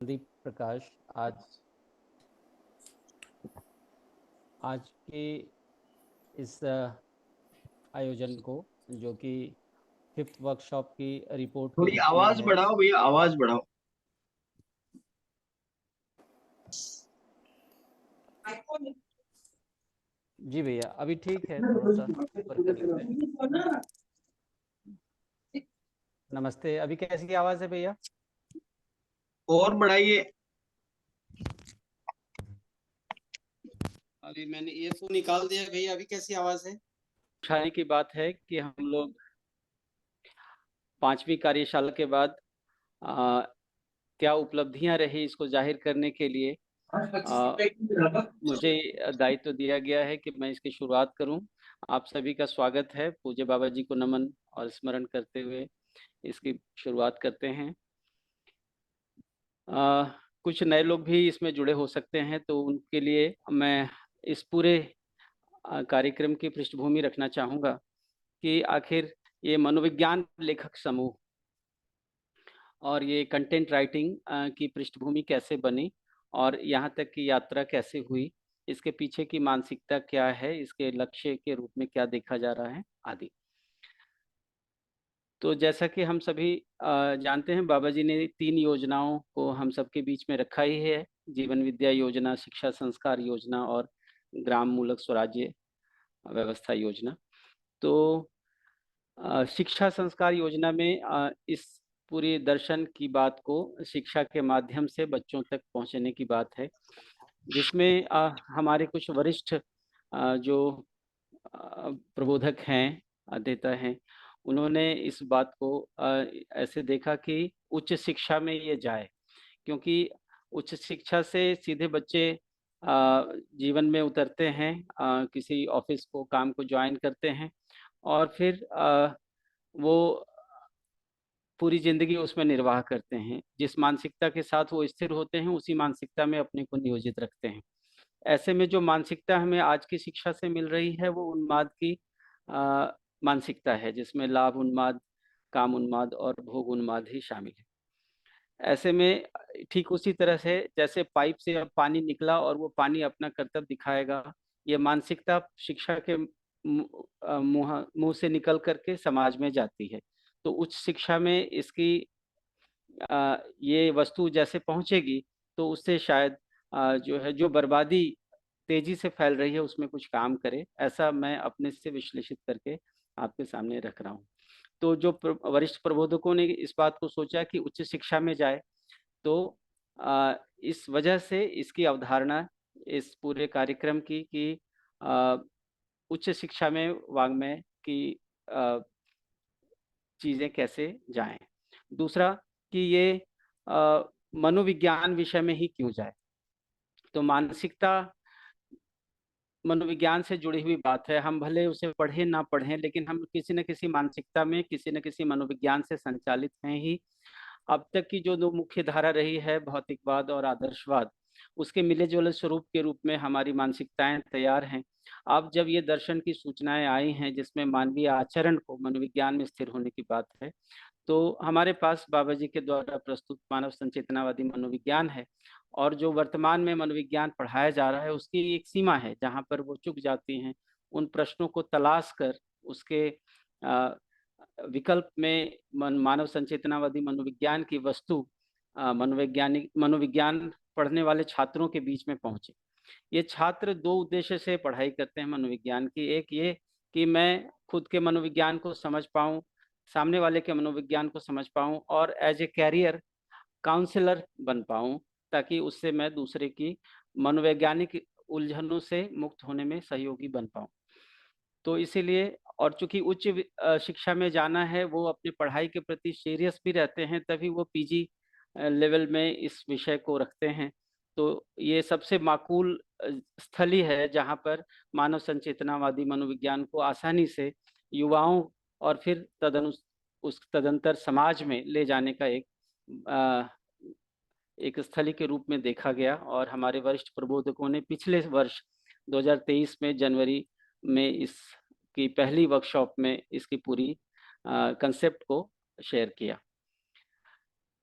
संदीप प्रकाश आज आज के इस आयोजन को, जो कि फिफ्थ वर्कशॉप की रिपोर्ट के थोड़ी रूप में आवाज है। बढ़ाओ भैया, आवाज बढ़ाओ। जी भैया, अभी ठीक है, थोड़ा सा ऊपर कर लेते हैं। नमस्ते, अभी कैसी आवाज़ है भैया? और बढ़ाइए। अभी मैंने ईयरफोन निकाल दिया भैया, अभी कैसी आवाज़ है? उठाने की बात है कि हम लोग 5वीं कार्यशाला के बाद आ, क्या उपलब्धियां रही, इसको जाहिर करने के लिए मुझे दायित्व दिया गया है कि मैं इसकी शुरुआत करूं। आप सभी का स्वागत है। पूज्य बाबा जी को नमन और स्मरण करते हुए इसकी शुरुआत करते हैं। अ, कुछ नए लोग भी इसमें जुड़े हो सकते हैं, तो उनके लिए मैं इस पूरे कार्यक्रम की पृष्ठभूमि रखना चाहूँगा कि आखिर ये मनोविज्ञान लेखक समूह और ये कंटेंट राइटिंग की पृष्ठभूमि कैसे बनी और यहाँ तक की यात्रा कैसे हुई, इसके पीछे की मानसिकता क्या है, इसके लक्ष्य के रूप में क्या देखा जा रहा है आदि। तो जैसा कि हम सभी जानते हैं, बाबा जी ने 3 योजनाओं को हम सबके बीच में रखा ही है। जीवन विद्या योजना, शिक्षा संस्कार योजना और ग्राम मूलक स्वराज्य व्यवस्था योजना। तो शिक्षा संस्कार योजना में इस पूरी दर्शन की बात को शिक्षा के माध्यम से बच्चों तक पहुंचने की बात है, जिसमें हमारे कुछ वरिष्ठ जो प्रबोधक हैं, अध्येता हैं, उन्होंने इस बात को ऐसे देखा कि उच्च शिक्षा में ये जाए, क्योंकि उच्च शिक्षा से सीधे बच्चे जीवन में उतरते हैं, किसी ऑफिस को, काम को ज्वाइन करते हैं और फिर वो पूरी ज़िंदगी उसमें निर्वाह करते हैं। जिस मानसिकता के साथ वो स्थिर होते हैं, उसी मानसिकता में अपने को नियोजित रखते हैं। ऐसे में जो मानसिकता हमें आज की शिक्षा से मिल रही है, वो उन्माद की अ, मानसिकता है, जिसमें लाभ उन्माद, काम उन्माद और भोग उन्माद ही शामिल है। ऐसे में ठीक उसी तरह से जैसे पाइप से अब पानी निकला और वो पानी अपना करतब दिखाएगा, ये मानसिकता शिक्षा के मुँह से निकल कर के समाज में जाती है। तो उच्च शिक्षा में इसकी ये वस्तु जैसे पहुँचेगी, तो उससे शायद जो है, जो बर्बादी तेज़ी से फैल रही है, उसमें कुछ काम करे। ऐसा मैं अपने से विश्लेषित करके आपके सामने रख रहा हूँ। तो जो वरिष्ठ प्रबोधकों ने इस बात को सोचा कि उच्च शिक्षा में जाए, तो इस वजह से इसकी अवधारणा इस पूरे कार्यक्रम की कि अ, उच्च शिक्षा में वाङ्मय की अ, चीज़ें कैसे जाएँ। दूसरा कि ये अ, मनोविज्ञान विषय में ही क्यों जाए? तो मानसिकता मनोविज्ञान से जुड़ी हुई बात है। हम भले उसे पढ़ें ना पढ़ें, लेकिन हम किसी न किसी मानसिकता में, किसी न किसी मनोविज्ञान से संचालित हैं ही। अब तक की जो 2 मुख्य धारा रही है, भौतिकवाद और आदर्शवाद, उसके मिले-जुले स्वरूप के रूप में हमारी मानसिकताएँ तैयार हैं। अब जब ये दर्शन की सूचनाएँ आई हैं, जिसमें मानवीय आचरण को मनोविज्ञान में स्थिर होने की बात है, तो हमारे पास बाबा जी के द्वारा प्रस्तुत मानव संचेतनावादी मनोविज्ञान है। और जो वर्तमान में मनोविज्ञान पढ़ाया जा रहा है, उसकी एक सीमा है, जहाँ पर वो चूक जाती हैं। उन प्रश्नों को तलाश कर उसके अ, विकल्प में मानव संचेतनावादी मनोविज्ञान की वस्तु मनोविज्ञान पढ़ने वाले छात्रों के बीच में पहुँचे। ये छात्र 2 उद्देश्य से पढ़ाई करते हैं मनोविज्ञान की। एक ये कि मैं खुद के मनोविज्ञान को समझ पाऊँ, सामने वाले के मनोविज्ञान को समझ पाऊँ और एज़ ए कैरियर काउंसलर बन पाऊँ, ताकि उससे मैं दूसरे की मनोवैज्ञानिक उलझनों से मुक्त होने में सहयोगी बन पाऊँ। तो इसीलिए, और चूँकि शिक्षा में जाना है, वो अपनी पढ़ाई के प्रति सीरियस भी रहते हैं, तभी वो पीजी लेवल में इस विषय को रखते हैं। तो ये सबसे माकूल स्थल ही है, जहाँ पर मानव संचेतनावादी मनोविज्ञान को आसानी से युवाओं और फिर उस तदंतर समाज में ले जाने का अ, एक स्थली के रूप में देखा गया। और हमारे वरिष्ठ प्रबोधकों ने पिछले वर्ष 2023 में जनवरी में इसकी पहली वर्कशॉप में इसकी पूरी कंसेप्ट को शेयर किया।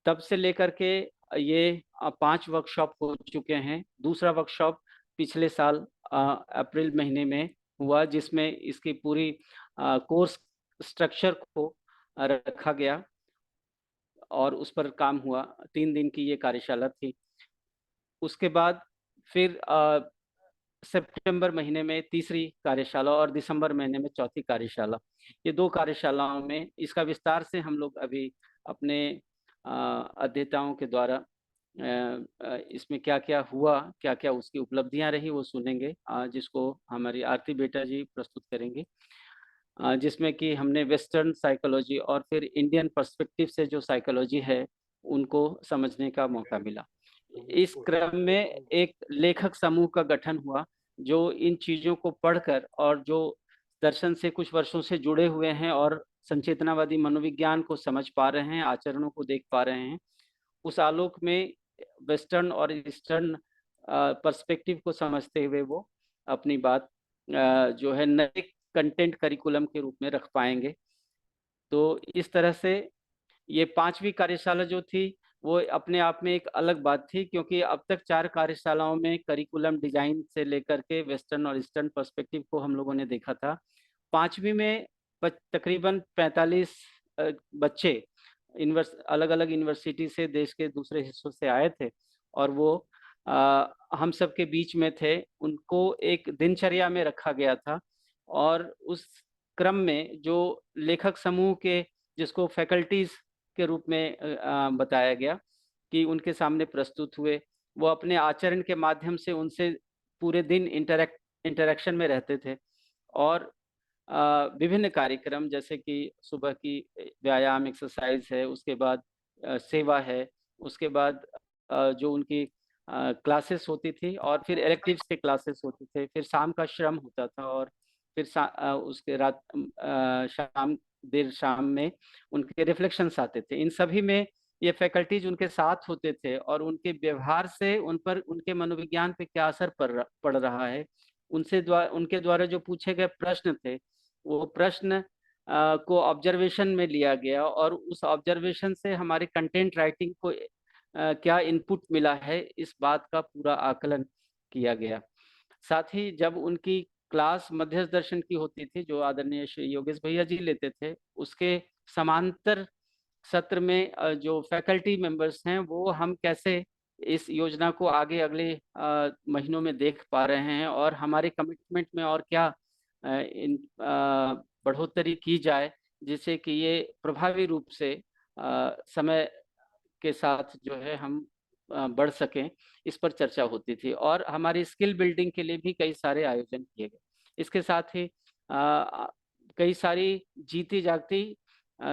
तब से लेकर के ये 5 वर्कशॉप हो चुके हैं। दूसरा वर्कशॉप पिछले साल अप्रैल महीने में हुआ, जिसमें इसकी पूरी कोर्स स्ट्रक्चर को रखा गया और उस पर काम हुआ। 3 दिन की ये कार्यशाला थी। उसके बाद फिर सितंबर महीने में तीसरी कार्यशाला और दिसंबर महीने में चौथी कार्यशाला। ये 2 कार्यशालाओं में इसका विस्तार से हम लोग अभी अपने अध्येताओं के द्वारा इसमें क्या-क्या हुआ, क्या-क्या उसकी उपलब्धियाँ रही, वो सुनेंगे, जिसको हमारी आरती बेटा जी प्रस्तुत करेंगी। जिसमें कि हमने वेस्टर्न साइकोलॉजी और फिर इंडियन पर्सपेक्टिव से जो साइकोलॉजी है, उनको समझने का मौका मिला। इस क्रम में एक लेखक समूह का गठन हुआ, जो इन चीज़ों को पढ़कर और जो दर्शन से कुछ वर्षों से जुड़े हुए हैं और संचेतनावादी मनोविज्ञान को समझ पा रहे हैं, आचरणों को देख पा रहे हैं। उस आलोक में वेस्टर्न और ईस्टर्न पर्सपेक्टिव को समझते हुए वो अपनी बात जो है नए कंटेंट करिकुलम के रूप में रख पाएँगे। तो इस तरह से ये 5वीं कार्यशाला जो थी, वो अपने आप में एक अलग बात थी, क्योंकि अब तक 4 कार्यशालाओं में करिकुलम डिज़ाइन से लेकर के वेस्टर्न और ईस्टर्न पर्सपेक्टिव को हम लोगों ने देखा था। 5वीं में तकरीबन 45 बच्चे अलग-अलग यूनिवर्सिटी से देश के दूसरे हिस्सों से आए थे और वो हम सब के बीच में थे। उनको एक दिनचर्या में रखा गया था और उस क्रम में जो लेखक समूह के, जिसको फैकल्टीज़ के रूप में बताया गया, कि उनके सामने प्रस्तुत हुए। वो अपने आचरण के माध्यम से उनसे पूरे दिन इंटरैक्शन में रहते थे और विभिन्न कार्यक्रम, जैसे कि सुबह की व्यायाम एक्सरसाइज है, उसके बाद सेवा है, उसके बाद जो उनकी क्लासेस होती थी और फिर इलेक्टिव्स के क्लासेस होते थे, फिर शाम का श्रम होता था और फिर उसके शाम देर शाम में उनके रिफ्लेक्शंस आते थे। इन सभी में ये फैकल्टीज़ उनके साथ होते थे और उनके व्यवहार से उन पर, उनके मनोविज्ञान पे क्या असर पड़ रहा है, उनके द्वारा जो पूछे गए प्रश्न थे, वो प्रश्न को ऑब्जर्वेशन में लिया गया और उस ऑब्जर्वेशन से हमारे कंटेंट राइटिंग को क्या इनपुट मिला है, इस बात का पूरा आकलन किया गया। साथ ही जब उनकी क्लास मध्यस्थ दर्शन की होती थी, जो आदरणीय श्री योगेश भैया जी लेते थे, उसके समांतर सत्र में जो फैकल्टी मेंबर्स हैं, वो हम कैसे इस योजना को आगे अगले महीनों में देख पा रहे हैं और हमारे कमिटमेंट में और क्या बढ़ोतरी की जाए, जिससे कि ये प्रभावी रूप से समय के साथ जो है हम बढ़ सकें, इस पर चर्चा होती थी और हमारी स्किल बिल्डिंग के लिए भी कई सारे आयोजन किए गए। इसके साथ ही कई सारी जीती-जागती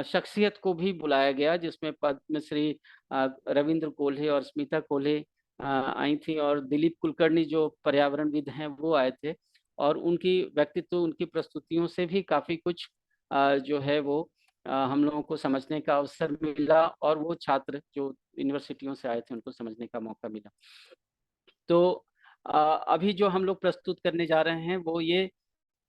शख्सियत को भी बुलाया गया, जिसमें पद्मश्री रविंद्र कोल्हे और स्मिता कोल्हे आई थीं और दिलीप कुलकर्णी जो पर्यावरणविद हैं, वो आए थे और उनकी व्यक्तित्व, उनकी प्रस्तुतियों से भी काफ़ी कुछ जो है वो हम लोगों को समझने का अवसर मिला और वो छात्र जो यूनिवर्सिटियों से आए थे, उनको समझने का मौका मिला। तो अभी जो हम लोग प्रस्तुत करने जा रहे हैं, वो ये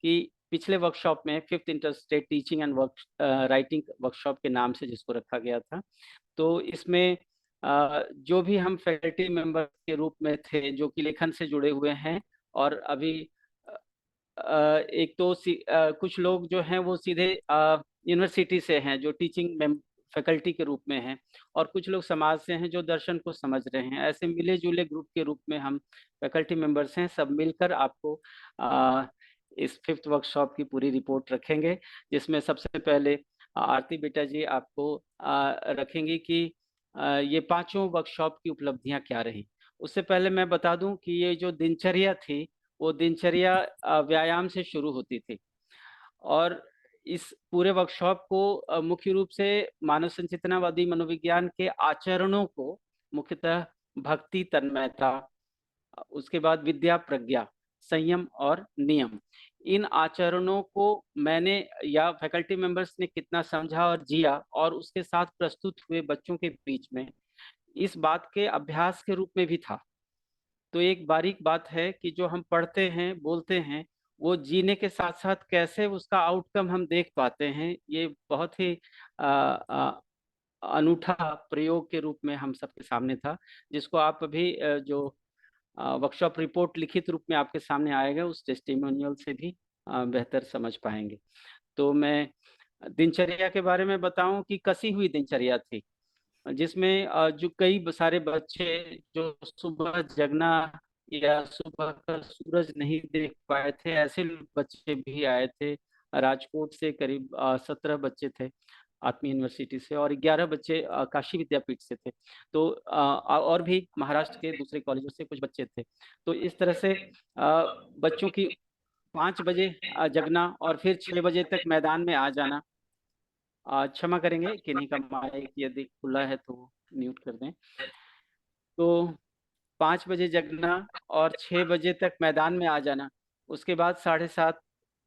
कि पिछले वर्कशॉप में 5th inter-state teaching and writing workshop के नाम से जिसको रखा गया था। तो इसमें जो भी हम फैकल्टी मेंबर के रूप में थे, जो कि लेखन से जुड़े हुए हैं और अभी एक तो कुछ लोग जो हैं वो सीधे यूनिवर्सिटी से हैं, जो टीचिंग फैकल्टी के रूप में हैं और कुछ लोग समाज से हैं, जो दर्शन को समझ रहे हैं। ऐसे मिले-जुले ग्रुप के रूप में हम फैकल्टी मेंबर्स हैं, सब मिलकर आपको इस 5th वर्कशॉप की पूरी रिपोर्ट रखेंगे, जिसमें सबसे पहले आरती बेटा जी आपको रखेंगी कि ये पाँचों वर्कशॉप की उपलब्धियाँ क्या रहीं। उससे पहले मैं बता दूँ कि ये जो दिनचर्या थी, वो दिनचर्या व्यायाम से शुरू होती थी और इस पूरे वर्कशॉप को मुख्य रूप से मानव संचेतनावादी मनोविज्ञान के आचरणों को, मुख्यतः भक्ति, तन्मयता, उसके बाद विद्या, प्रज्ञा, संयम और नियम, इन आचरणों को मैंने या फैकल्टी मेंबर्स ने कितना समझा और जिया और उसके साथ प्रस्तुत हुए बच्चों के बीच में, इस बात के अभ्यास के रूप में भी था। तो एक बारीक बात है कि जो हम पढ़ते हैं, बोलते हैं, वो जीने के साथ-साथ कैसे उसका आउटकम हम देख पाते हैं, ये बहुत ही अ अनूठा प्रयोग के रूप में हम सबके सामने था, जिसको आप अभी जो वर्कशॉप रिपोर्ट लिखित रूप में आपके सामने आएगा, उस टेस्टिमोनियल से भी बेहतर समझ पाएंगे। तो मैं दिनचर्या के बारे में बताऊं कि कसी हुई दिनचर्या थी, जिसमें जो कई सारे बच्चे जो सुबह जगना या सुबह का सूरज नहीं देख पाए थे, ऐसे बच्चे भी आए थे। राजकोट से करीब 17 बच्चे थे आत्मी यूनिवर्सिटी से, और 11 बच्चे काशी विद्यापीठ से थे। तो और भी महाराष्ट्र के दूसरे कॉलेजों से कुछ बच्चे थे। तो इस तरह से बच्चों की 5 बजे जगना और फिर 6 बजे तक मैदान में आ जाना। क्षमा करेंगे, किन्हीं का माइक यदि खुला है तो म्यूट कर दें। तो 5 बजे जगना और 6 बजे तक मैदान में आ जाना। उसके बाद 7:30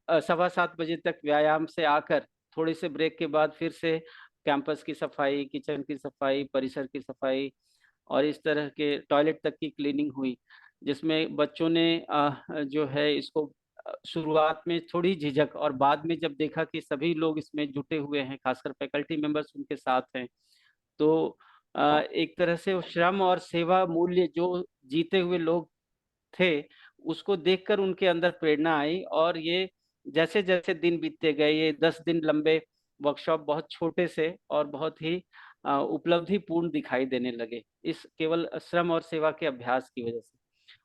7:15 तक व्यायाम से आकर थोड़ी से ब्रेक के बाद फिर से कैंपस की सफाई, किचन की सफाई, परिसर की सफाई और इस तरह के टॉयलेट तक की क्लीनिंग हुई, जिसमें बच्चों ने जो है इसको शुरुआत में थोड़ी झिझक, और बाद में जब देखा कि सभी लोग इसमें जुटे हुए हैं, खासकर फैकल्टी मेंबर्स उनके साथ हैं, तो एक तरह से वो श्रम और सेवा मूल्य जो जीते हुए लोग थे, उसको देखकर उनके अंदर प्रेरणा आई। और ये जैसे जैसे दिन बीतते गए, ये 10 दिन लंबे वर्कशॉप बहुत छोटे से और बहुत ही उपलब्धिपूर्ण दिखाई देने लगे, इस केवल श्रम और सेवा के अभ्यास की वजह से।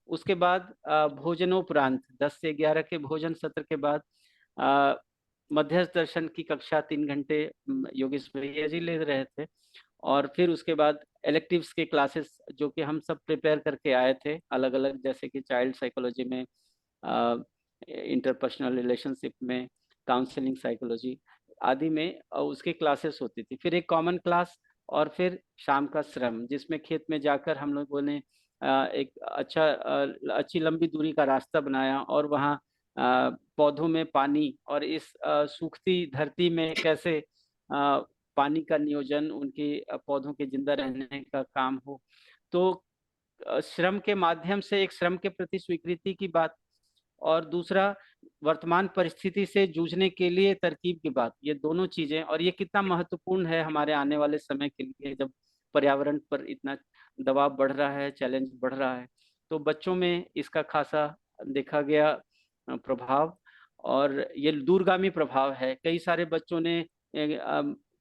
उसके बाद भोजनोपरांत 10 से 11 के भोजन सत्र के बाद अ, मध्यस्थ दर्शन की कक्षा 3 घंटे योगेश भैया जी ले रहे थे। और फिर उसके बाद इलेक्टिव्स के क्लासेस जो कि हम सब प्रिपेयर करके आए थे अलग अलग, जैसे कि चाइल्ड साइकोलॉजी में, इंटरपर्सनल रिलेशनशिप में, काउंसलिंग साइकोलॉजी आदि में उसकी क्लासेस होती थी। फिर एक कॉमन क्लास, और फिर शाम का श्रम, जिसमें खेत में जाकर हम लोगों ने एक अच्छी लंबी दूरी का रास्ता बनाया, और वहाँ पौधों में पानी और इस सूखती धरती में कैसे पानी का नियोजन, उनके पौधों के जिंदा रहने का काम हो। तो श्रम के माध्यम से एक श्रम के प्रति स्वीकृति की बात, और दूसरा वर्तमान परिस्थिति से जूझने के लिए तरकीब की बात, ये दोनों चीजें। और ये कितना महत्वपूर्ण है हमारे आने वाले समय के लिए, जब पर्यावरण पर इतना दबाव बढ़ रहा है, चैलेंज बढ़ रहा है। तो बच्चों में इसका खासा देखा गया प्रभाव, और ये दूरगामी प्रभाव है। कई सारे बच्चों ने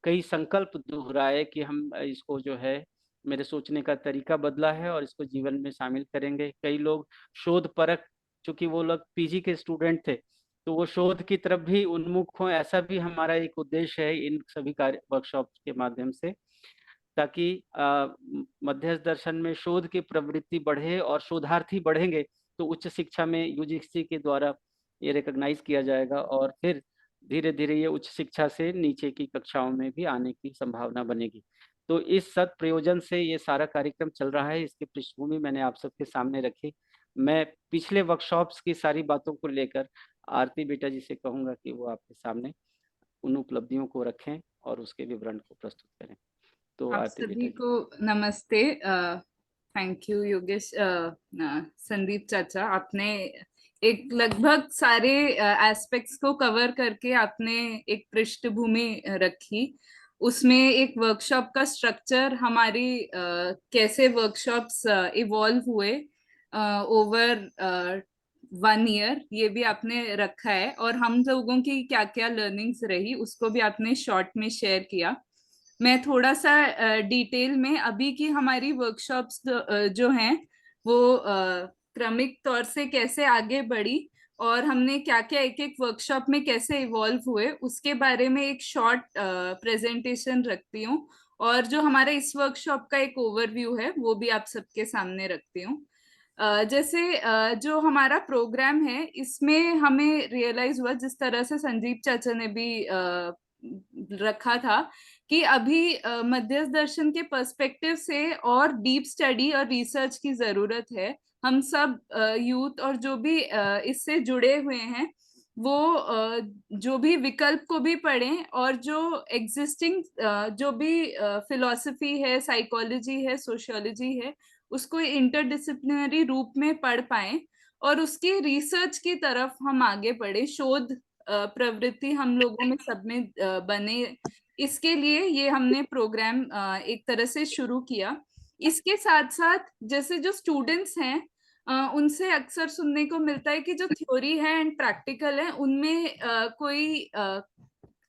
कई संकल्प दोहराए कि हम इसको जो है, मेरे सोचने का तरीका बदला है और इसको जीवन में शामिल करेंगे। कई लोग शोध परक, चूंकि वो लोग पीजी के स्टूडेंट थे, तो वो शोध की तरफ भी उन्मुख हो, ऐसा भी हमारा एक उद्देश्य है इन सभी कार्य वर्कशॉप के माध्यम से, ताकि मध्यस्थ दर्शन में शोध की प्रवृत्ति बढ़े और शोधार्थी बढ़ेंगे तो उच्च शिक्षा में यूजीसी के द्वारा ये रिकॉग्नाइज किया जाएगा, और फिर धीरे धीरे ये उच्च शिक्षा से नीचे की कक्षाओं में भी आने की संभावना बनेगी। तो इस सद प्रयोजन से ये सारा कार्यक्रम चल रहा है, इसकी पृष्ठभूमि मैंने आप सबके सामने रखी। मैं पिछले वर्कशॉप्स की सारी बातों को लेकर आरती बेटा जी से कहूंगा कि वो आपके सामने उन उपलब्धियों को रखें और उसके विवरण को प्रस्तुत करें। तो आप आरती बेटा सभी जी। को नमस्ते। थैंक यू योगेश, संदीप चाचा, आपने एक लगभग सारे एस्पेक्ट्स को कवर करके आपने एक पृष्ठभूमि रखी। उसमें एक वर्कशॉप का स्ट्रक्चर, हमारी कैसे वर्कशॉप्स इवॉल्व हुए ओवर 1 ईयर, ये भी आपने रखा है, और हम लोगों की क्या क्या लर्निंग्स रही उसको भी आपने शॉर्ट में शेयर किया। मैं थोड़ा सा डिटेल में अभी की हमारी वर्कशॉप्स जो हैं वो क्रमिक तौर से कैसे आगे बढ़ी और हमने क्या क्या एक एक वर्कशॉप में कैसे इवॉल्व हुए उसके बारे में एक शॉर्ट प्रेजेंटेशन रखती हूँ, और जो हमारे इस वर्कशॉप का एक ओवरव्यू है वो भी आप सबके सामने रखती हूँ। जैसे जो हमारा प्रोग्राम है इसमें हमें रियलाइज हुआ, जिस तरह से संजीव चाचा ने भी रखा था, कि अभी मध्यस्थ दर्शन के पर्सपेक्टिव से और डीप स्टडी और रिसर्च की जरूरत है। हम सब यूथ और जो भी इससे जुड़े हुए हैं वो जो भी विकल्प को भी पढ़ें, और जो एग्जिस्टिंग जो भी फिलॉसफी है, साइकोलॉजी है, सोशियोलॉजी है, उसको इंटरडिसिप्लिनरी रूप में पढ़ पाए और उसकी रिसर्च की तरफ हम आगे बढ़े। शोध प्रवृत्ति हम लोगों में सब में बने, इसके लिए ये हमने प्रोग्राम एक तरह से शुरू किया। इसके साथ साथ जैसे जो स्टूडेंट्स हैं उनसे अक्सर सुनने को मिलता है कि जो थ्योरी है एंड प्रैक्टिकल है उनमें कोई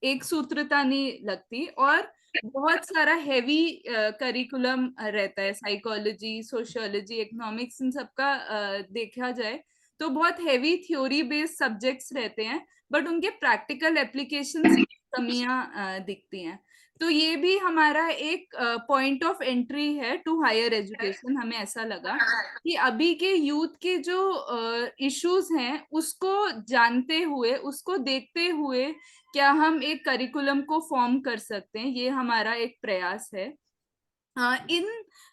एक सूत्रता नहीं लगती, और बहुत सारा हैवी करिकुलम रहता है। साइकोलॉजी, सोशियोलॉजी, इकोनॉमिक्स, इन सबका देखा जाए तो बहुत हैवी थ्योरी बेस्ड सब्जेक्ट्स रहते हैं, बट उनके प्रैक्टिकल एप्लीकेशंस कमियां दिखती हैं। तो ये भी हमारा एक पॉइंट ऑफ एंट्री है टू हायर एजुकेशन। हमें ऐसा लगा कि अभी के यूथ के जो इश्यूज हैं उसको जानते हुए, उसको देखते हुए क्या हम एक करिकुलम को फॉर्म कर सकते हैं, ये हमारा एक प्रयास है। इन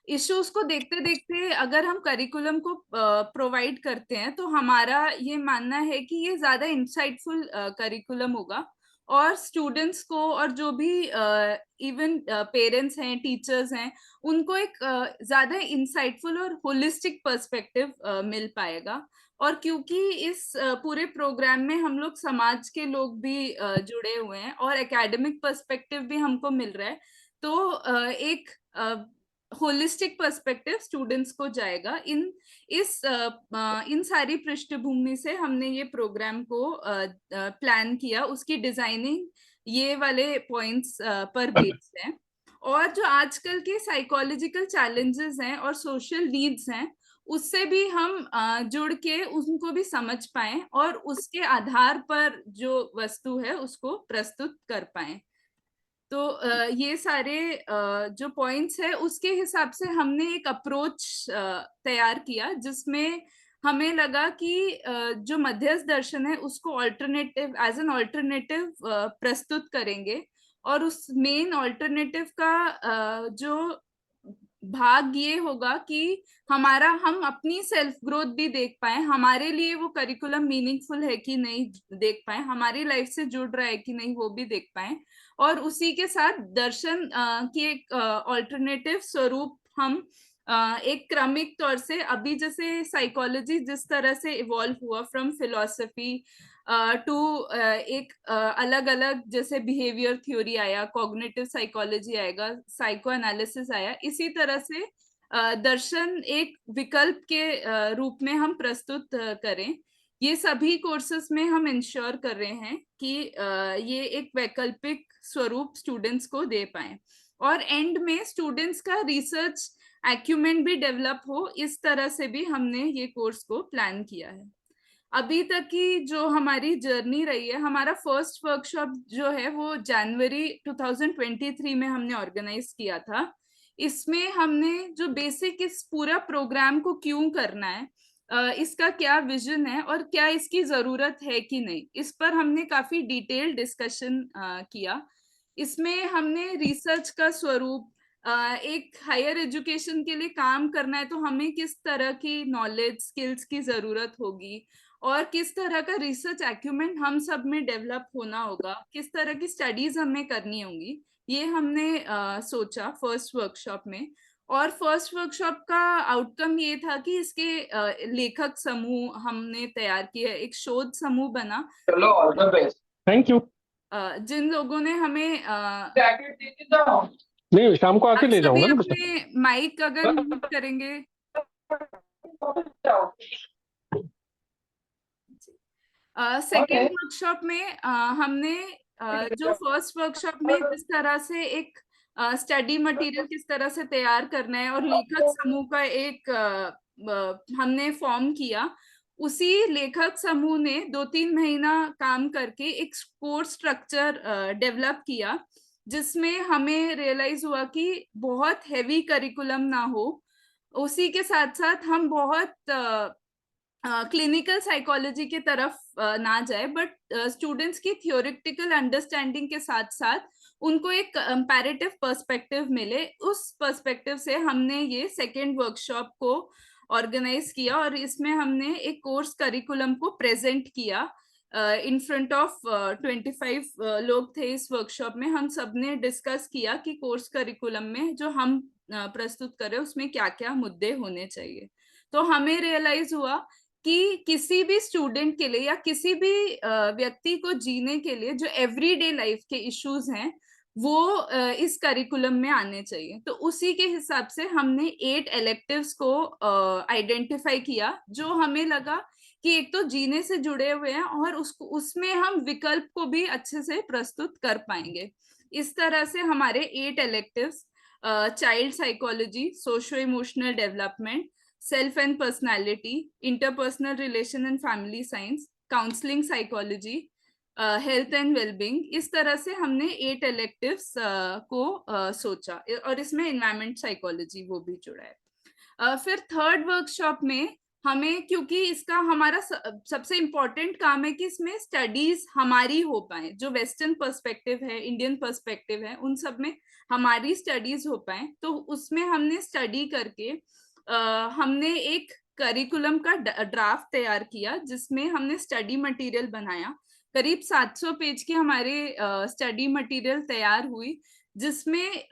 इश्यूज को देखते देखते अगर हम करिकुलम को प्रोवाइड करते हैं तो हमारा ये मानना है कि ये ज्यादा इंसाइटफुल करिकुलम होगा, और स्टूडेंट्स को और जो भी इवन पेरेंट्स हैं, टीचर्स हैं, उनको एक ज्यादा इंसाइटफुल और होलिस्टिक पर्सपेक्टिव मिल पाएगा। और क्योंकि इस पूरे प्रोग्राम में हम लोग समाज के लोग भी जुड़े हुए हैं और एकेडमिक पर्सपेक्टिव भी हमको मिल रहा है, तो एक होलिस्टिक पर्सपेक्टिव स्टूडेंट्स को जाएगा। इन सारी पृष्ठभूमि से हमने ये प्रोग्राम को प्लान किया। उसकी डिजाइनिंग ये वाले पॉइंट्स पर बेस्ड है। और जो आजकल के साइकोलॉजिकल चैलेंजेस हैं और सोशल नीड्स हैं, उससे भी हम जुड़ के उनको भी समझ पाएं और उसके आधार पर जो वस्तु है उसको प्रस्तुत कर पाएं। तो ये सारे जो पॉइंट्स है उसके हिसाब से हमने एक अप्रोच तैयार किया, जिसमें हमें लगा कि जो मध्यस्थ दर्शन है उसको ऑल्टरनेटिव, एज एन ऑल्टरनेटिव प्रस्तुत करेंगे। और उस मेन ऑल्टरनेटिव का जो भाग ये होगा कि हम अपनी सेल्फ ग्रोथ भी देख पाए, हमारे लिए वो करिकुलम मीनिंगफुल है कि नहीं देख पाए, हमारी लाइफ से जुड़ रहा है कि नहीं वो भी देख पाए, और उसी के साथ दर्शन की एक ऑल्टरनेटिव स्वरूप हम एक क्रमिक तौर से, अभी जैसे साइकोलॉजी जिस तरह से इवॉल्व हुआ फ्रॉम फिलोसफी टू एक अलग अलग, जैसे बिहेवियर थ्योरी आया, कॉग्निटिव साइकोलॉजी आएगा, साइको एनालिसिस आया, इसी तरह से दर्शन एक विकल्प के रूप में हम प्रस्तुत करें। ये सभी कोर्सेस में हम इंश्योर कर रहे हैं कि ये एक वैकल्पिक स्वरूप स्टूडेंट्स को दे पाए, और एंड में स्टूडेंट्स का रिसर्च एक्यूमेंट भी डेवलप हो, इस तरह से भी हमने ये कोर्स को प्लान किया है। अभी तक की जो हमारी जर्नी रही है, हमारा फर्स्ट वर्कशॉप जो है वो जनवरी 2023 में हमने ऑर्गेनाइज किया था। इसमें हमने जो बेसिक इस पूरा प्रोग्राम को क्यों करना है, इसका क्या विजन है और क्या इसकी जरूरत है कि नहीं, इस पर हमने काफी डिटेल डिस्कशन किया। इसमें हमने रिसर्च का स्वरूप, एक हायर एजुकेशन के लिए काम करना है तो हमें किस तरह की नॉलेज स्किल्स की जरूरत होगी, और किस तरह का रिसर्च एक्यूमेंट हम सब में डेवलप होना होगा, किस तरह की स्टडीज हमें करनी होंगी, ये हमने सोचा फर्स्ट वर्कशॉप में। और फर्स्ट वर्कशॉप का आउटकम ये था कि इसके लेखक समूह हमने तैयार किया, एक शोध समूह बना। चलो, all the best, thank you. जिन लोगों ने हमें नहीं, शाम को आके ले सभी जाऊंगा ना अपने माइक अगर म्यूट करेंगे। सेकेंड वर्कशॉप में हमने जो फर्स्ट वर्कशॉप में जिस तरह से एक स्टडी मटेरियल किस तरह से तैयार करना है और लेखक समूह का एक हमने फॉर्म किया, उसी लेखक समूह ने 2-3 महीना काम करके एक कोर्स स्ट्रक्चर डेवलप किया, जिसमें हमें रियलाइज हुआ कि बहुत हैवी करिकुलम ना हो, उसी के साथ साथ हम बहुत क्लिनिकल साइकोलॉजी की तरफ ना जाए, बट स्टूडेंट्स की थियोरेटिकल अंडरस्टैंडिंग के साथ साथ उनको एक कंपैरेटिव पर्सपेक्टिव मिले। उस पर्सपेक्टिव से हमने ये सेकेंड वर्कशॉप को ऑर्गेनाइज किया, और इसमें हमने एक कोर्स करिकुलम को प्रेजेंट किया इन फ्रंट ऑफ 25 लोग थे इस वर्कशॉप में। हम सबने डिस्कस किया कि कोर्स करिकुलम में जो हम प्रस्तुत करें उसमें क्या क्या मुद्दे होने चाहिए। तो हमें रियलाइज हुआ कि किसी भी स्टूडेंट के लिए या किसी भी व्यक्ति को जीने के लिए जो एवरीडे लाइफ के इश्यूज हैं वो इस करिकुलम में आने चाहिए। तो उसी के हिसाब से हमने 8 electives को आइडेंटिफाई किया, जो हमें लगा कि एक तो जीने से जुड़े हुए हैं और उसमें हम विकल्प को भी अच्छे से प्रस्तुत कर पाएंगे। इस तरह से हमारे 8 electives child psychology, socio emotional development, self and personality, interpersonal relation and family science, counselling psychology, health and wellbeing, इस तरह से हमने 8 electives को सोचा, और इसमें एनवायरमेंट साइकोलॉजी वो भी जुड़ा है। फिर थर्ड वर्कशॉप में हमें, क्योंकि इसका हमारा सबसे इम्पोर्टेंट काम है कि इसमें स्टडीज हमारी हो पाए, जो वेस्टर्न पर्सपेक्टिव है, इंडियन पर्सपेक्टिव है, उन सब में हमारी स्टडीज हो पाए। तो उसमें हमने स्टडी करके हमने एक करिकुलम का ड्राफ्ट तैयार किया, जिसमें हमने स्टडी मटेरियल बनाया। करीब 700 पेज की हमारे स्टडी मटेरियल तैयार हुई, जिसमें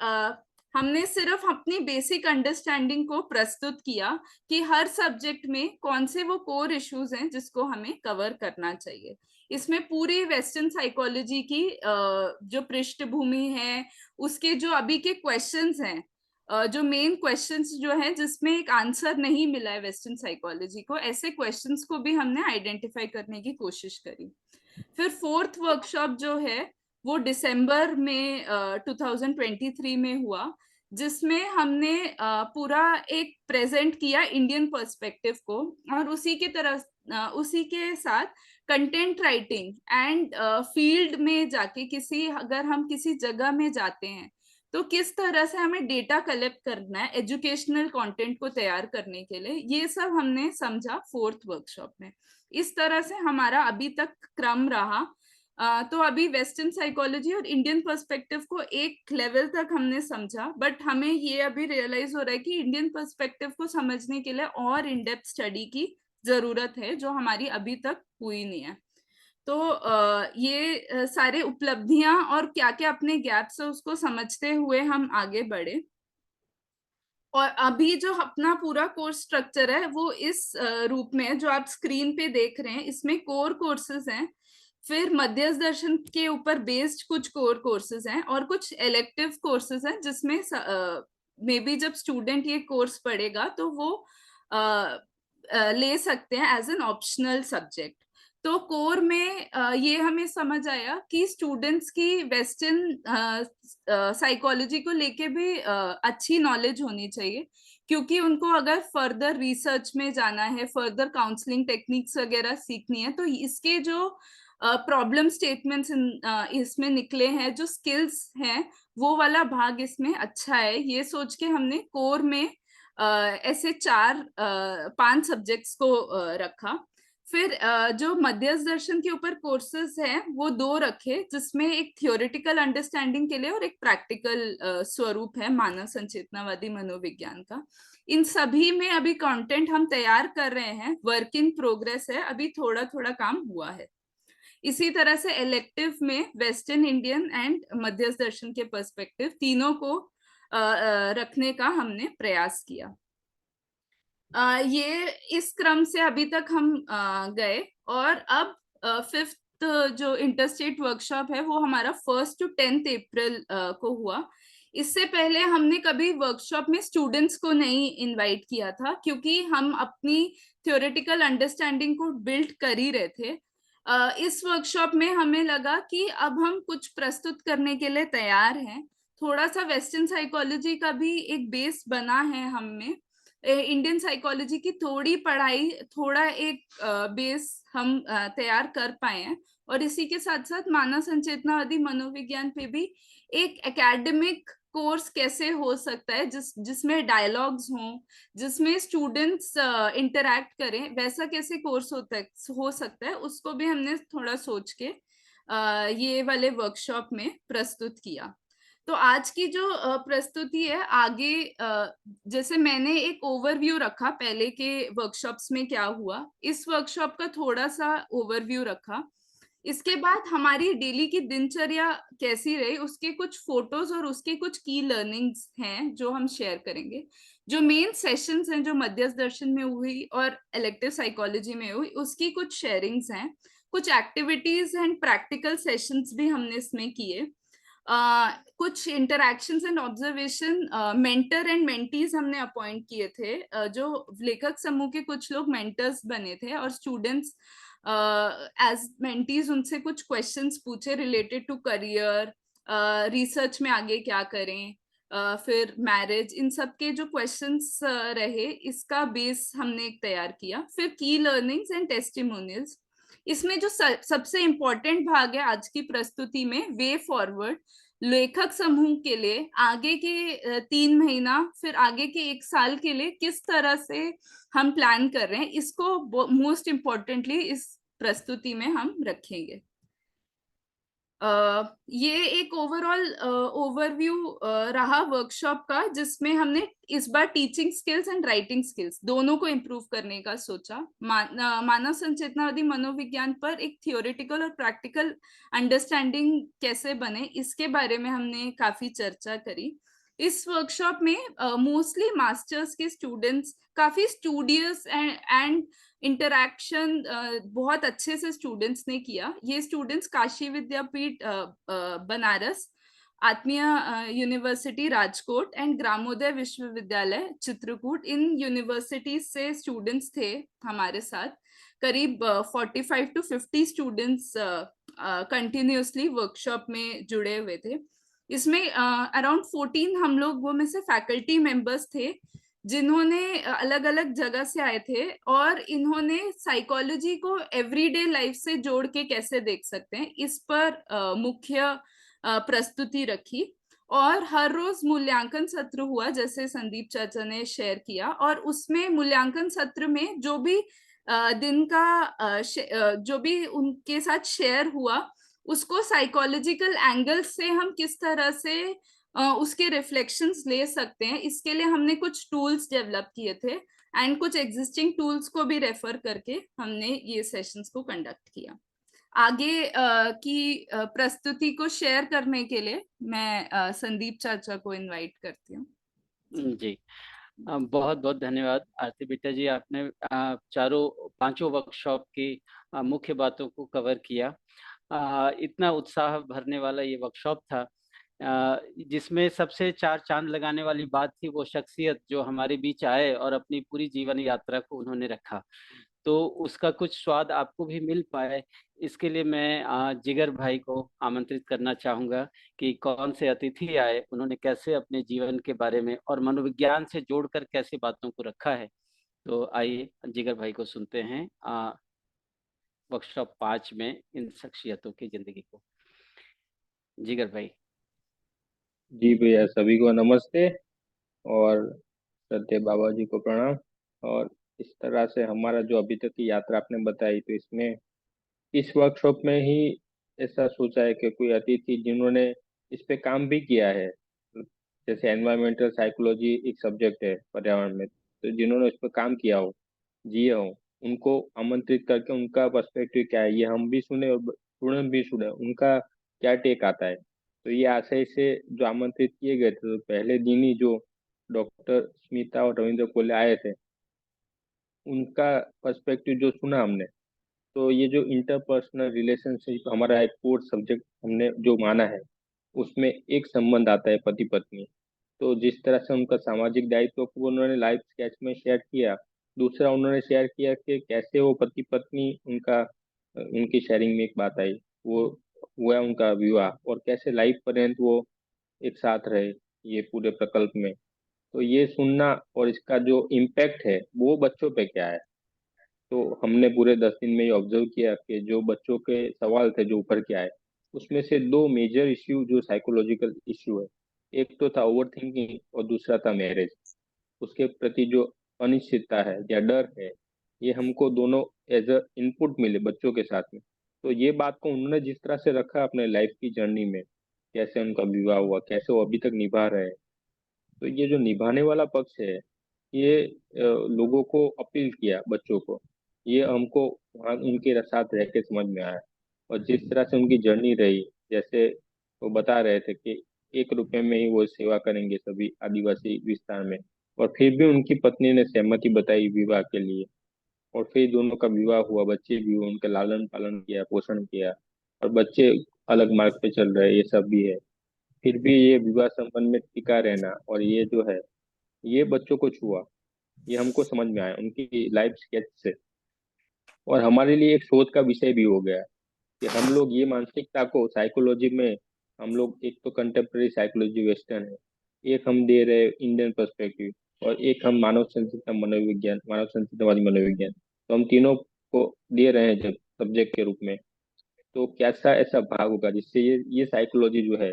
हमने सिर्फ अपनी बेसिक अंडरस्टैंडिंग को प्रस्तुत किया कि हर सब्जेक्ट में कौन से वो कोर इश्यूज हैं जिसको हमें कवर करना चाहिए। इसमें पूरी वेस्टर्न साइकोलॉजी की जो पृष्ठभूमि है, उसके जो अभी के क्वेश्चंस हैं, जो मेन क्वेश्चंस जो है जिसमें एक आंसर नहीं मिला है वेस्टर्न साइकोलॉजी को, ऐसे क्वेश्चंस को भी हमने आइडेंटिफाई करने की कोशिश करी। फिर फोर्थ वर्कशॉप जो है वो दिसंबर में 2023 में हुआ, जिसमें हमने पूरा एक प्रेजेंट किया इंडियन पर्सपेक्टिव को, और उसी के साथ कंटेंट राइटिंग एंड फील्ड में जाके अगर हम किसी जगह में जाते हैं तो किस तरह से हमें डेटा कलेक्ट करना है एजुकेशनल कंटेंट को तैयार करने के लिए, ये सब हमने समझा फोर्थ वर्कशॉप में। इस तरह से हमारा अभी तक क्रम रहा। तो अभी वेस्टर्न साइकोलॉजी और इंडियन पर्सपेक्टिव को एक लेवल तक हमने समझा, बट हमें ये अभी रियलाइज हो रहा है कि इंडियन पर्सपेक्टिव को समझने के लिए और इन डेप्थ स्टडी की जरूरत है, जो हमारी अभी तक हुई नहीं है। तो ये सारे उपलब्धियां और क्या क्या अपने गैप्स है उसको समझते हुए हम आगे बढ़े। और अभी जो अपना पूरा कोर्स स्ट्रक्चर है वो इस रूप में है, जो आप स्क्रीन पे देख रहे हैं। इसमें कोर कोर्सेज हैं, फिर मध्यस्थ दर्शन के ऊपर बेस्ड कुछ कोर कोर्सेज हैं, और कुछ इलेक्टिव कोर्सेज हैं, जिसमें मे बी जब स्टूडेंट ये कोर्स पढ़ेगा तो वो ले सकते हैं एज एन ऑप्शनल सब्जेक्ट। तो कोर में ये हमें समझ आया कि स्टूडेंट्स की वेस्टर्न साइकोलॉजी को लेके भी अच्छी नॉलेज होनी चाहिए, क्योंकि उनको अगर फर्दर रिसर्च में जाना है, फर्दर काउंसलिंग टेक्निक्स वगैरह सीखनी है, तो इसके जो प्रॉब्लम स्टेटमेंट्स इसमें निकले हैं, जो स्किल्स हैं, वो वाला भाग इसमें अच्छा है। ये सोच के हमने कोर में ऐसे 5 सब्जेक्ट्स को रखा। फिर जो मध्यस्थ दर्शन के ऊपर कोर्सेज हैं वो 2 रखे, जिसमें एक थियोरेटिकल अंडरस्टैंडिंग के लिए और एक प्रैक्टिकल स्वरूप है मानव संचेतनावादी मनोविज्ञान का। इन सभी में अभी कंटेंट हम तैयार कर रहे हैं, वर्क इन प्रोग्रेस है, अभी थोड़ा थोड़ा काम हुआ है। इसी तरह से इलेक्टिव में वेस्टर्न इंडियन एंड मध्यस्थ दर्शन के पर्सपेक्टिव तीनों को रखने का हमने प्रयास किया। ये इस क्रम से अभी तक हम गए, और अब 5th जो इंटरस्टेट वर्कशॉप है वो हमारा 1 to 10 अप्रैल को हुआ। इससे पहले हमने कभी वर्कशॉप में स्टूडेंट्स को नहीं इनवाइट किया था, क्योंकि हम अपनी थ्योरेटिकल अंडरस्टैंडिंग को बिल्ड कर ही रहे थे। इस वर्कशॉप में हमें लगा कि अब हम कुछ प्रस्तुत करने के लिए तैयार हैं। थोड़ा सा वेस्टर्न साइकोलॉजी का भी एक बेस बना है हम में, इंडियन साइकोलॉजी की थोड़ी पढ़ाई, थोड़ा एक बेस हम तैयार कर पाए हैं, और इसी के साथ साथ मानव संचेतनावादी मनोविज्ञान पे भी एक एकेडमिक कोर्स कैसे हो सकता है, जिसमें डायलॉग्स हों, जिसमें स्टूडेंट्स इंटरैक्ट करें, वैसा कैसे कोर्स हो सकता है, उसको भी हमने थोड़ा सोच के ये वाले वर्कशॉप में प्रस्तुत किया। तो आज की जो प्रस्तुति है आगे, जैसे मैंने एक ओवरव्यू रखा पहले के वर्कशॉप्स में क्या हुआ, इस वर्कशॉप का थोड़ा सा ओवरव्यू रखा। इसके बाद हमारी डेली की दिनचर्या कैसी रही उसके कुछ फोटोज और उसके कुछ की लर्निंग्स हैं जो हम शेयर करेंगे। जो मेन सेशंस हैं जो मध्यस्थ दर्शन में हुई और इलेक्टिव साइकोलॉजी में हुई, उसकी कुछ शेयरिंग्स हैं। कुछ एक्टिविटीज एंड प्रैक्टिकल सेशंस भी हमने इसमें किए। कुछ interactions and observation, mentor and mentees हमने अपॉइंट किए थे, जो लेखक समूह के कुछ लोग मेंटर्स बने थे और स्टूडेंट्स एज मेंटीज उनसे कुछ क्वेश्चंस पूछे रिलेटेड टू करियर, रिसर्च में आगे क्या करें, फिर मैरिज, इन सब के जो क्वेश्चंस रहे, इसका बेस हमने एक तैयार किया। फिर की लर्निंग्स एंड टेस्टिमोनियल्स। इसमें जो सबसे इम्पोर्टेंट भाग है आज की प्रस्तुति में, वे फॉरवर्ड, लेखक समूह के लिए आगे के 3 महीना, फिर आगे के 1 साल के लिए किस तरह से हम प्लान कर रहे हैं, इसको मोस्ट इम्पोर्टेंटली इस प्रस्तुति में हम रखेंगे। ये एक ओवरऑल ओवरव्यू रहा वर्कशॉप का, जिसमें हमने इस बार teaching skills and writing skills दोनों को इम्प्रूव करने का सोचा। मानव संचेतनावादी मनोविज्ञान पर एक थियोरेटिकल और प्रैक्टिकल अंडरस्टैंडिंग कैसे बने, इसके बारे में हमने काफी चर्चा करी। इस वर्कशॉप में मोस्टली मास्टर्स के स्टूडेंट्स काफी स्टूडियस एंड इंटरैक्शन बहुत अच्छे से स्टूडेंट्स ने किया। ये स्टूडेंट्स काशी विद्यापीठ बनारस, आत्मीय यूनिवर्सिटी राजकोट एंड ग्रामोदय विश्वविद्यालय चित्रकूट, इन यूनिवर्सिटीज से स्टूडेंट्स थे हमारे साथ। करीब 45 to 50 स्टूडेंट्स कंटिन्यूसली वर्कशॉप में जुड़े हुए थे। इसमें अराउंड 14 हम लोग वो में से फैकल्टी मेंबर्स थे, जिन्होंने अलग अलग जगह से आए थे और इन्होंने साइकोलॉजी को एवरीडे लाइफ से जोड़ के कैसे देख सकते हैं, इस पर मुख्य प्रस्तुति रखी। और हर रोज मूल्यांकन सत्र हुआ, जैसे संदीप चाचा ने शेयर किया, और उसमें मूल्यांकन सत्र में जो भी दिन का जो भी उनके साथ शेयर हुआ, उसको साइकोलॉजिकल एंगल से हम किस तरह से उसके रिफ्लेक्शंस ले सकते हैं, इसके लिए हमने कुछ टूल्स डेवलप किए थे एंड कुछ एग्जिस्टिंग टूल्स को भी रेफर करके हमने ये सेशंस को कंडक्ट किया। आगे की प्रस्तुति को शेयर करने के लिए मैं संदीप चाचा को इनवाइट करती हूँ। जी, बहुत बहुत धन्यवाद आरती बेटा जी। आपने पांचों वर्कशॉप की मुख्य बातों को कवर किया। इतना उत्साह भरने वाला ये वर्कशॉप था, जिसमें सबसे चार चांद लगाने वाली बात थी वो शख्सियत जो हमारे बीच आए और अपनी पूरी जीवन यात्रा को उन्होंने रखा। तो उसका कुछ स्वाद आपको भी मिल पाए, इसके लिए मैं जिगर भाई को आमंत्रित करना चाहूँगा कि कौन से अतिथि आए, उन्होंने कैसे अपने जीवन के बारे में और मनोविज्ञान से जोड़कर कैसे बातों को रखा है। तो आइए जिगर भाई को सुनते हैं वर्कशॉप 5 में इन शख्सियतों की जिंदगी को। जिगर भाई। जी भैया, सभी को नमस्ते और श्रद्धेय बाबा जी को प्रणाम। और इस तरह से हमारा जो अभी तक की यात्रा आपने बताई, तो इसमें इस वर्कशॉप में ही ऐसा सोचा है कि कोई अतिथि जिन्होंने इस पे काम भी किया है, जैसे एनवायरमेंटल साइकोलॉजी एक सब्जेक्ट है पर्यावरण में, तो जिन्होंने इस पर काम किया हो, जिए हो, उनको आमंत्रित करके उनका पर्सपेक्टिव क्या है ये हम भी सुने और स्टूडेंट भी सुने, उनका क्या टेक आता है। तो ये आशय से जो आमंत्रित किए गए थे, तो पहले दिन ही जो डॉक्टर स्मिता और रविंद्र कोले आए थे, उनका पर्सपेक्टिव जो सुना हमने, तो ये जो इंटरपर्सनल रिलेशनशिप हमारा एक कोर सब्जेक्ट हमने जो माना है, उसमें एक संबंध आता है पति पत्नी। तो जिस तरह से उनका सामाजिक दायित्व को उन्होंने लाइव स्केच में शेयर किया, दूसरा उन्होंने शेयर किया कि कैसे वो पति पत्नी उनकी शेयरिंग में एक बात आई, वो हुआ उनका विवाह, और कैसे लाइफ पर्यंत वो एक साथ रहे ये पूरे प्रकल्प में। तो ये सुनना और इसका जो इम्पैक्ट है वो बच्चों पे क्या है, तो हमने पूरे 10 दिन में ये ऑब्जर्व किया कि जो बच्चों के सवाल थे जो ऊपर के आए, उसमें से 2 मेजर इश्यू जो साइकोलॉजिकल इश्यू है, एक तो था ओवर थिंकिंग और दूसरा था मैरिज। उसके प्रति जो अनिश्चितता है या डर है, ये हमको दोनों एज अ इनपुट मिले बच्चों के साथ में। तो ये बात को उन्होंने जिस तरह से रखा अपने लाइफ की जर्नी में, कैसे उनका विवाह हुआ, कैसे वो अभी तक निभा रहे हैं, तो ये जो निभाने वाला पक्ष है, ये लोगों को अपील किया बच्चों को, ये हमको वहाँ उनके साथ रह के समझ में आया। और जिस तरह से उनकी जर्नी रही, जैसे वो बता रहे थे कि 1 रुपए में ही वो सेवा करेंगे सभी आदिवासी विस्तार में, और फिर भी उनकी पत्नी ने सहमति बताई विवाह के लिए, और फिर दोनों का विवाह हुआ, बच्चे भी हुए, उनका लालन पालन किया, पोषण किया, और बच्चे अलग मार्ग पे चल रहे, ये सब भी है। फिर भी ये विवाह संबंध में टिका रहना और ये जो है ये बच्चों को छुआ, ये हमको समझ में आया उनकी लाइफ स्केच से। और हमारे लिए एक शोध का विषय भी हो गया कि हम लोग ये मानसिकता को साइकोलॉजी में, हम लोग एक तो कंटेम्प्रेरी साइकोलॉजी वेस्टर्न है, एक हम दे रहे इंडियन पर्सपेक्टिव, और एक हम मानव संचित मनोविज्ञान, मानव संचितवादी मनोविज्ञान, तो हम तीनों को दे रहे हैं जब सब्जेक्ट के रूप में। तो कैसा ऐसा भाग होगा जिससे ये साइकोलॉजी जो है,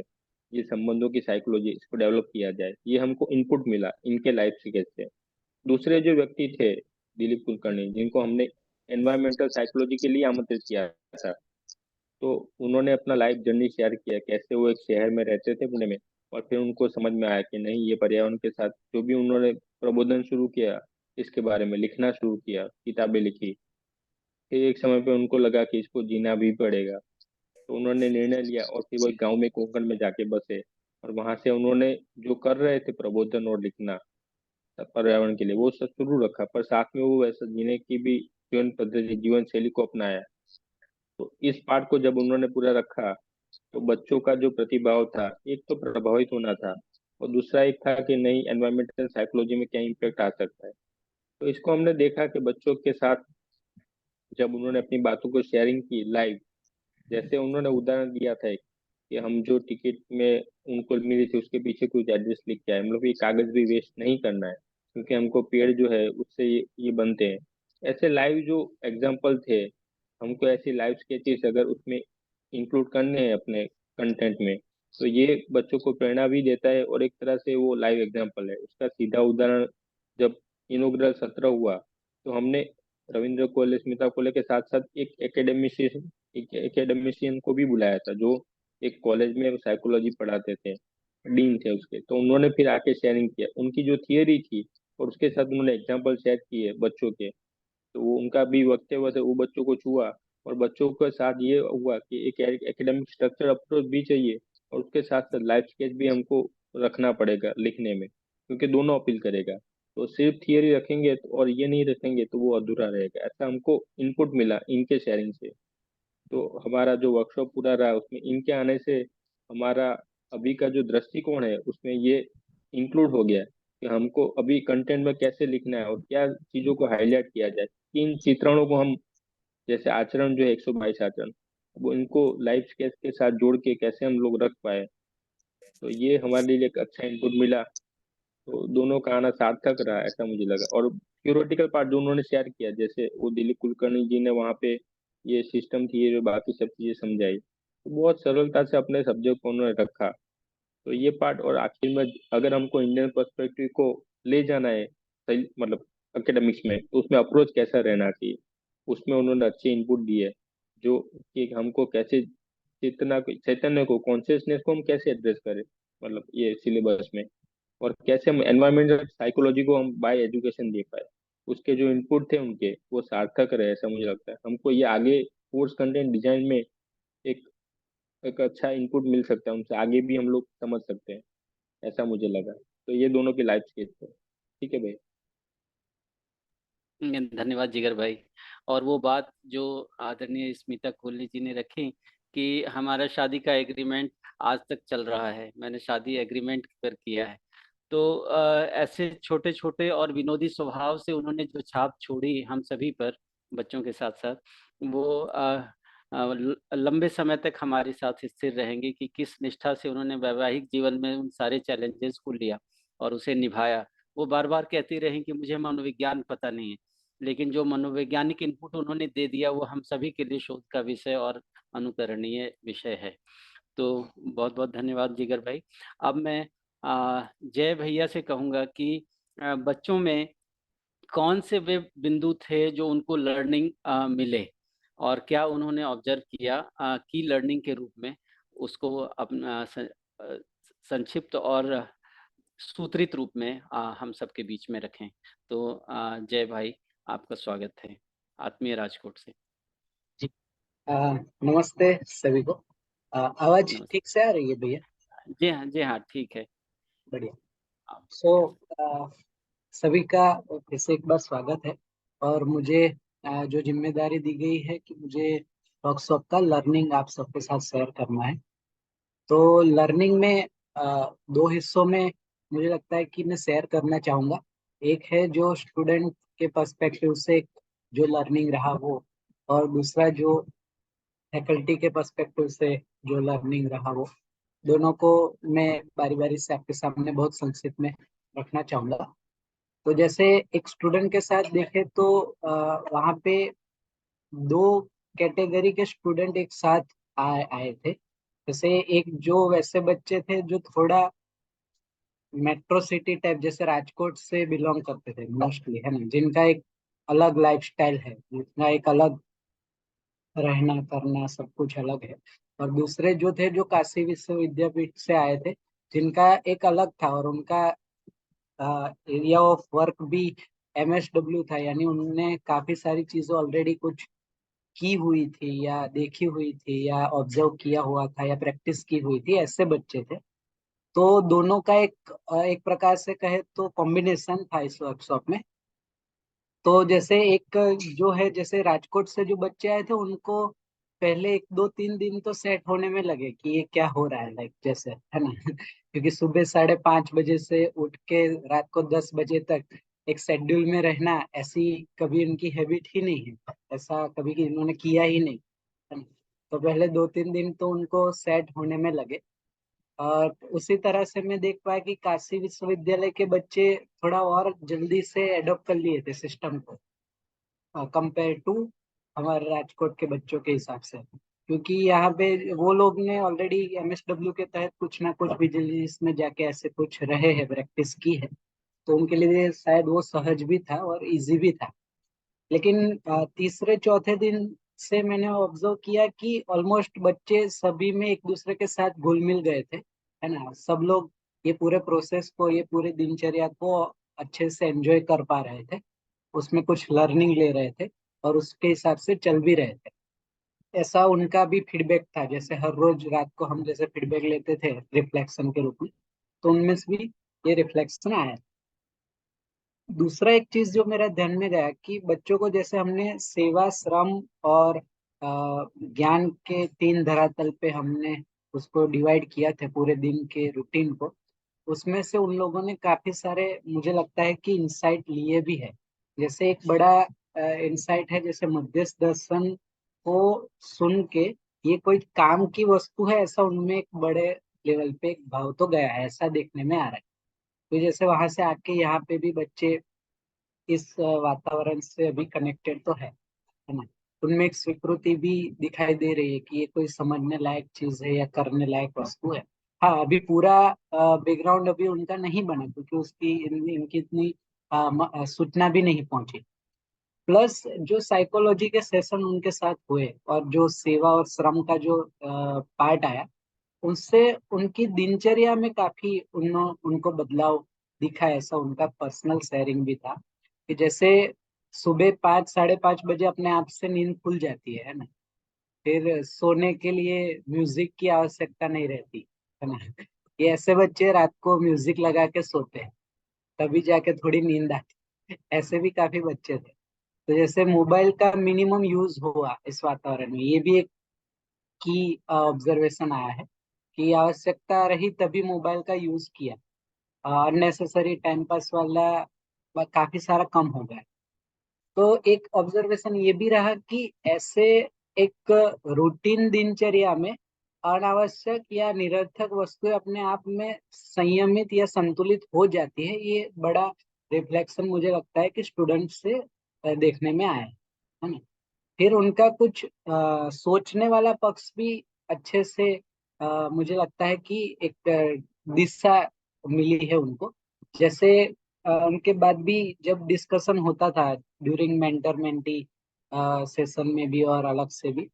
ये संबंधों की साइकोलॉजी, इसको डेवलप किया जाए, ये हमको इनपुट मिला इनके लाइफ से कैसे। दूसरे जो व्यक्ति थे दिलीप कुलकर्णी, जिनको हमने एनवायरमेंटल साइकोलॉजी के लिए आमंत्रित किया था, तो उन्होंने अपना लाइफ जर्नी शेयर किया, कैसे वो एक शहर में रहते थे पुणे में, और फिर उनको समझ में आया कि नहीं, ये पर्यावरण के साथ जो भी उन्होंने प्रबोधन शुरू किया, इसके बारे में लिखना शुरू किया, किताबें लिखी, फिर एक समय पे उनको लगा कि इसको जीना भी पड़ेगा। तो उन्होंने निर्णय लिया और फिर वो एक गाँव में कोंकण में जाके बसे, और वहां से उन्होंने जो कर रहे थे प्रबोधन और लिखना पर्यावरण के लिए, वो सब शुरू रखा, पर साथ में वो वैसा जीने की भी जीवन पद्धति, जीवन शैली को अपनाया। तो इस पार्ट को जब उन्होंने पूरा रखा, तो बच्चों का जो प्रतिभाव था, एक तो प्रभावित होना था, और दूसरा एक था कि नहीं, एनवायरमेंटल साइकोलॉजी में क्या इम्पेक्ट आ सकता है। तो इसको हमने देखा कि बच्चों के साथ जब उन्होंने अपनी बातों को शेयरिंग की लाइव, जैसे उन्होंने उदाहरण दिया था एक, कि हम जो टिकट में उनको मिली थी उसके पीछे कुछ एड्रेस लिख के आए, मतलब ये कागज भी वेस्ट नहीं करना है, क्योंकि हमको पेड़ जो है उससे ये बनते हैं। ऐसे लाइव जो एग्जाम्पल थे, हमको ऐसी लाइव स्केचेस अगर उसमें इंक्लूड करने हैं अपने कंटेंट में, तो ये बच्चों को प्रेरणा भी देता है, और एक तरह से वो लाइव एग्जाम्पल है। उसका सीधा उदाहरण, जब इनॉग्रल सत्र हुआ, तो हमने रविंद्र कोले, स्मिता कोले के साथ साथ एक एकेडमिशियन को भी बुलाया था, जो एक कॉलेज में साइकोलॉजी पढ़ाते थे, डीन थे उसके। तो उन्होंने फिर आके शेयरिंग किया उनकी जो थियरी थी, और उसके साथ उन्होंने एग्जाम्पल शेयर किए बच्चों के। तो वो उनका भी वक्तव्य था, वो बच्चों को छुआ, और बच्चों के साथ ये हुआ कि एक एकेडमिक स्ट्रक्चर अप्रोच भी चाहिए, और उसके साथ साथ लाइफ स्केच भी हमको रखना पड़ेगा लिखने में, क्योंकि दोनों अपील करेगा। तो सिर्फ थियरी रखेंगे और ये नहीं रखेंगे तो वो अधूरा रहेगा। ऐसा हमको इनपुट मिला इनके शेयरिंग से। तो हमारा जो वर्कशॉप पूरा रहा, उसमें इनके आने से हमारा अभी का जो दृष्टिकोण है उसमें ये इंक्लूड हो गया कि हमको अभी कंटेंट में कैसे लिखना है और क्या चीजों को हाईलाइट किया जाए, किन चित्रणों को हम, जैसे आचरण जो है 122 आचरण, वो इनको लाइफ स्केच के साथ जोड़ के कैसे हम लोग रख पाए। तो ये हमारे लिए एक अच्छा इनपुट मिला। तो दोनों का आना सार्थक रहा, ऐसा मुझे लगा। और थ्योरेटिकल पार्ट जो उन्होंने शेयर किया, जैसे वो दिलीप कुलकर्णी जी ने वहाँ पे ये सिस्टम थी, ये बाकी सब चीजें समझाई, तो बहुत सरलता से अपने सब्जेक्ट को उन्होंने रखा। तो ये पार्ट, और आखिर में अगर हमको इंडियन पर्सपेक्टिव को ले जाना है सही, मतलब एकेडमिक्स में, तो उसमें अप्रोच कैसा रहना चाहिए, उसमें उन्होंने अच्छे इनपुट दिए, जो कि हमको कैसे चैतन्य को, कॉन्शियसनेस को हम कैसे एड्रेस करें, मतलब ये सिलेबस में, और कैसे हम एनवायरमेंटल साइकोलॉजी को हम बाय एजुकेशन दे पाए। उसके जो इनपुट थे उनके, वो सार्थक रहे, ऐसा मुझे लगता है। हमको ये आगे कोर्स कंटेंट डिजाइन में एक एक अच्छा इनपुट मिल सकता है, उनसे आगे भी हम लोग समझ सकते हैं, ऐसा मुझे लगा। तो ये दोनों की लाइफ स्केच है। ठीक है भाई। धन्यवाद जिगर भाई। और वो बात जो आदरणीय स्मिता कोहली जी ने रखी कि हमारा शादी का एग्रीमेंट आज तक चल रहा है, मैंने शादी एग्रीमेंट पर किया है। तो ऐसे छोटे छोटे और विनोदी स्वभाव से उन्होंने जो छाप छोड़ी हम सभी पर, बच्चों के साथ साथ, वो लंबे समय तक हमारे साथ स्थिर रहेंगे कि किस निष्ठा से उन्होंने वैवाहिक जीवन में उन सारे चैलेंजेस को लिया और उसे निभाया। वो बार बार कहती रही कि मुझे मनोविज्ञान पता नहीं है, लेकिन जो मनोवैज्ञानिक इनपुट उन्होंने दे दिया वो हम सभी के लिए शोध का विषय और अनुकरणीय विषय है। तो बहुत बहुत धन्यवाद जिगर भाई। अब मैं जय भैया से कहूँगा कि बच्चों में कौन से वे बिंदु थे जो उनको लर्निंग मिले, और क्या उन्होंने ऑब्जर्व किया की लर्निंग के रूप में, उसको अपना संक्षिप्त और सूत्रित रूप में हम सबके बीच में रखें। तो जय भाई, आपका स्वागत है आत्मीय राजकोट से। जी नमस्ते सभी को। आवाज नमस्ते। ठीक से आ रही है भैया? जी हाँ ठीक है। बढ़िया। आप- सो सभी का फिर से एक बार स्वागत है। और मुझे जो जिम्मेदारी दी गई है कि मुझे वर्कशॉप का लर्निंग आप सबके साथ शेयर करना है। तो लर्निंग में दो हिस्सों में मुझे लगता है कि मैं शेयर करना चाहूँगा। एक है जो स्टूडेंट के पर्सपेक्टिव से जो लर्निंग रहा वो, और दूसरा जो फैकल्टी के पर्सपेक्टिव से जो लर्निंग रहा वो। दोनों को मैं बारी बारी से आपके सामने बहुत संक्षिप्त में रखना चाहूँगा। तो जैसे एक स्टूडेंट के साथ देखें तो वहाँ पे दो कैटेगरी के स्टूडेंट एक साथ आए आए थे। जैसे एक जो वैसे बच्चे थे जो थोड़ा मेट्रो सिटी टाइप, जैसे राजकोट से बिलोंग करते थे मोस्टली, है ना, जिनका एक अलग लाइफस्टाइल है, जिनका एक अलग रहना करना सब कुछ अलग है। और दूसरे जो थे जो काशी विश्वविद्यापीठ से आए थे, जिनका एक अलग था, और उनका एरिया ऑफ वर्क भी MSW था, यानी उन्होंने काफी सारी चीजें ऑलरेडी कुछ की हुई थी या देखी हुई थी या ऑब्जर्व किया हुआ था या प्रैक्टिस की हुई थी, ऐसे बच्चे थे। तो दोनों का एक प्रकार से कहे तो कॉम्बिनेशन था इस वर्कशॉप में। तो जैसे एक जो है, जैसे राजकोट से जो बच्चे आए थे उनको पहले 1 2 3 दिन तो सेट होने में लगे कि ये क्या हो रहा है, लाइक जैसे, है ना। क्योंकि सुबह 5:30 बजे से उठ के रात को 10 बजे तक एक शेड्यूल में रहना, ऐसी कभी उनकी हैबिट ही नहीं है, ऐसा कभी इन्होंने किया ही नहीं, है ना। तो पहले 2 3 दिन तो उनको सेट होने में लगे। और उसी तरह से मैं देख पाया कि काशी विश्वविद्यालय के बच्चे थोड़ा और जल्दी से एडॉप्ट कर लिए थे सिस्टम को, कंपेयर टू हमारे राजकोट के बच्चों के हिसाब से। क्योंकि यहाँ पे वो लोग ने ऑलरेडी MSW के तहत कुछ ना कुछ विजिलेंस में जाके ऐसे कुछ रहे हैं, प्रैक्टिस की है, तो उनके लिए शायद वो सहज भी था और इजी भी था। लेकिन तीसरे चौथे दिन से मैंने ऑब्जर्व किया कि ऑलमोस्ट बच्चे सभी में एक दूसरे के साथ घुल मिल गए थे, है ना। सब लोग ये पूरे प्रोसेस को, ये पूरे दिनचर्या को अच्छे से एंजॉय कर पा रहे थे, उसमें कुछ लर्निंग ले रहे थे और उसके हिसाब से चल भी रहे थे। ऐसा उनका भी फीडबैक था, जैसे हर रोज रात को हम जैसे फीडबैक लेते थे रिफ्लेक्शन के रूप में, तो उनमें से भी ये रिफ्लेक्शन आया। दूसरा एक चीज जो मेरा ध्यान में गया कि बच्चों को जैसे हमने सेवा, श्रम और ज्ञान के 3 धरातल पे हमने उसको डिवाइड किया था पूरे दिन के रूटीन को। उसमें से उन लोगों ने काफी सारे, मुझे लगता है कि इंसाइट लिए भी है। जैसे एक बड़ा इंसाइट है, जैसे मध्यस्थ दर्शन को सुन के ये कोई काम की वस्तु है, ऐसा उनमें एक बड़े लेवल पे एक भाव तो गया है, ऐसा देखने में आ रहा है। तो जैसे वहां से आके यहाँ पे भी बच्चे इस वातावरण से अभी कनेक्टेड तो है ना। उनमें एक स्वीकृति भी दिखाई दे रही है कि ये कोई समझने लायक चीज है या करने लायक वस्तु है। हाँ, अभी पूरा बैकग्राउंड अभी उनका नहीं बना, क्योंकि उसकी इनकी इतनी सूचना भी नहीं पहुंची। प्लस जो साइकोलॉजी के सेशन उनके साथ हुए और जो सेवा और श्रम का जो पार्ट आया, उससे उनकी दिनचर्या में काफी उनको बदलाव दिखा। ऐसा उनका पर्सनल शेयरिंग भी था कि जैसे सुबह 5 साढ़े 5 बजे अपने आप से नींद खुल जाती है ना। फिर सोने के लिए म्यूजिक की आवश्यकता नहीं रहती, है ना। ये ऐसे बच्चे रात को म्यूजिक लगा के सोते हैं, तभी जाके थोड़ी नींद आती है। ऐसे भी काफी बच्चे थे। तो जैसे मोबाइल का मिनिमम यूज हुआ इस वातावरण में, ये भी एक की ऑब्जर्वेशन आया है कि आवश्यकता रही तभी मोबाइल का यूज किया। अननेसेसरी टाइम पास वाला काफी सारा कम हो गया। तो एक ऑब्जर्वेशन ये भी रहा कि ऐसे एक रूटीन दिनचर्या में अनावश्यक या निरर्थक वस्तुएं अपने आप में संयमित या संतुलित हो जाती है। ये बड़ा रिफ्लेक्शन मुझे लगता है कि स्टूडेंट से देखने में आया है ना। फिर उनका कुछ सोचने वाला पक्ष भी अच्छे से मुझे लगता है कि एक दिशा मिली है उनको। जैसे उनके बाद भी जब डिस्कशन होता था ड्यूरिंग मेंटर मेंटी सेशन में भी और अलग से भी,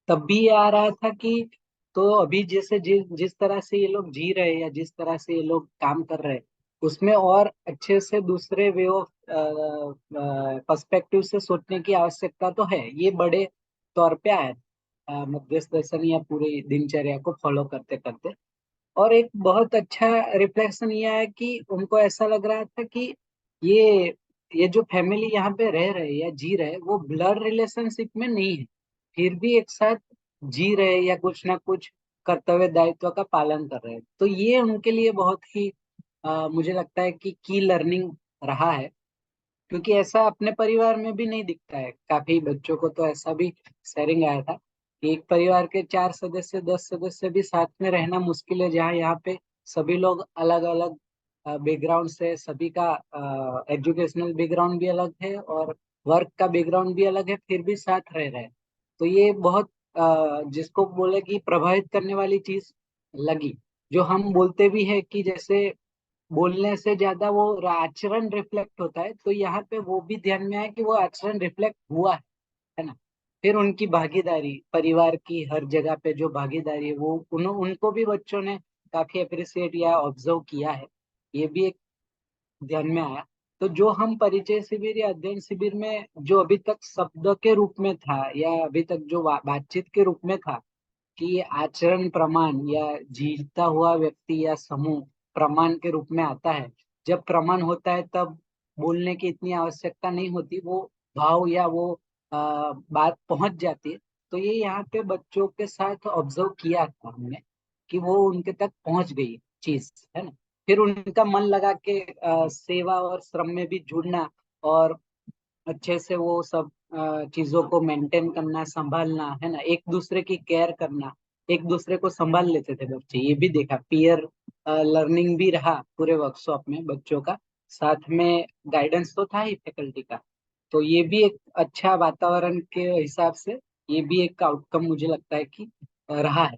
तब भी ये आ रहा था कि तो अभी जैसे जिस तरह से ये लोग जी रहे हैं या जिस तरह से ये लोग काम कर रहे हैं, उसमें और अच्छे से दूसरे वे ऑफ पर्सपेक्टिव से सोचने की आवश्यकता तो है। ये बड़े तौर पे आया मध्यस्थ दर्शन या पूरी दिनचर्या को फॉलो करते करते। और एक बहुत अच्छा रिफ्लेक्शन ये आया कि उनको ऐसा लग रहा था कि ये ये जो फैमिली यहाँ पे रह रहे या जी रहे, वो ब्लड रिलेशनशिप में नहीं है, फिर भी एक साथ जी रहे या कुछ ना कुछ कर्तव्य दायित्व का पालन कर रहे हैं। तो ये उनके लिए बहुत ही मुझे लगता है कि की लर्निंग रहा है, क्योंकि ऐसा अपने परिवार में भी नहीं दिखता है। काफी बच्चों को तो ऐसा भी शेयरिंग आया था कि एक परिवार के 4 सदस्य 10 सदस्य भी साथ में रहना मुश्किल है, जहाँ यहाँ पे सभी लोग अलग अलग बैकग्राउंड से, सभी का एजुकेशनल बैकग्राउंड भी अलग है और वर्क का बैकग्राउंड भी अलग है, फिर भी साथ रह रहे हैं। तो ये बहुत जिसको बोले कि प्रभावित करने वाली चीज लगी। जो हम बोलते भी है कि जैसे बोलने से ज्यादा वो आचरण रिफ्लेक्ट होता है, तो यहाँ पे वो भी ध्यान में आया कि वो आचरण रिफ्लेक्ट हुआ है ना। फिर उनकी भागीदारी, परिवार की हर जगह पे जो भागीदारी है वो उनको भी बच्चों ने काफी अप्रिसिएट या ऑब्जर्व किया है, ये भी एक ध्यान में आया। तो जो हम परिचय शिविर या अध्ययन शिविर में जो अभी तक शब्द के रूप में था या अभी तक जो बातचीत के रूप में था कि आचरण प्रमाण या जीता हुआ व्यक्ति या समूह प्रमाण के रूप में आता है, जब प्रमाण होता है तब बोलने की इतनी आवश्यकता नहीं होती, वो भाव या वो बात पहुंच जाती है। तो ये यहाँ पे बच्चों के साथ ऑब्जर्व किया था हमने कि वो उनके तक पहुंच गई चीज, है ना। फिर उनका मन लगा के सेवा और श्रम में भी जुड़ना और अच्छे से वो सब चीजों को मेंटेन करना, संभालना, है ना, एक दूसरे की केयर करना, एक दूसरे को संभाल लेते थे बच्चे। ये भी देखा, पीयर लर्निंग भी रहा पूरे वर्कशॉप में बच्चों का, साथ में गाइडेंस तो था ही फैकल्टी का। तो ये भी एक अच्छा वातावरण के हिसाब से ये भी एक आउटकम मुझे लगता है कि रहा है।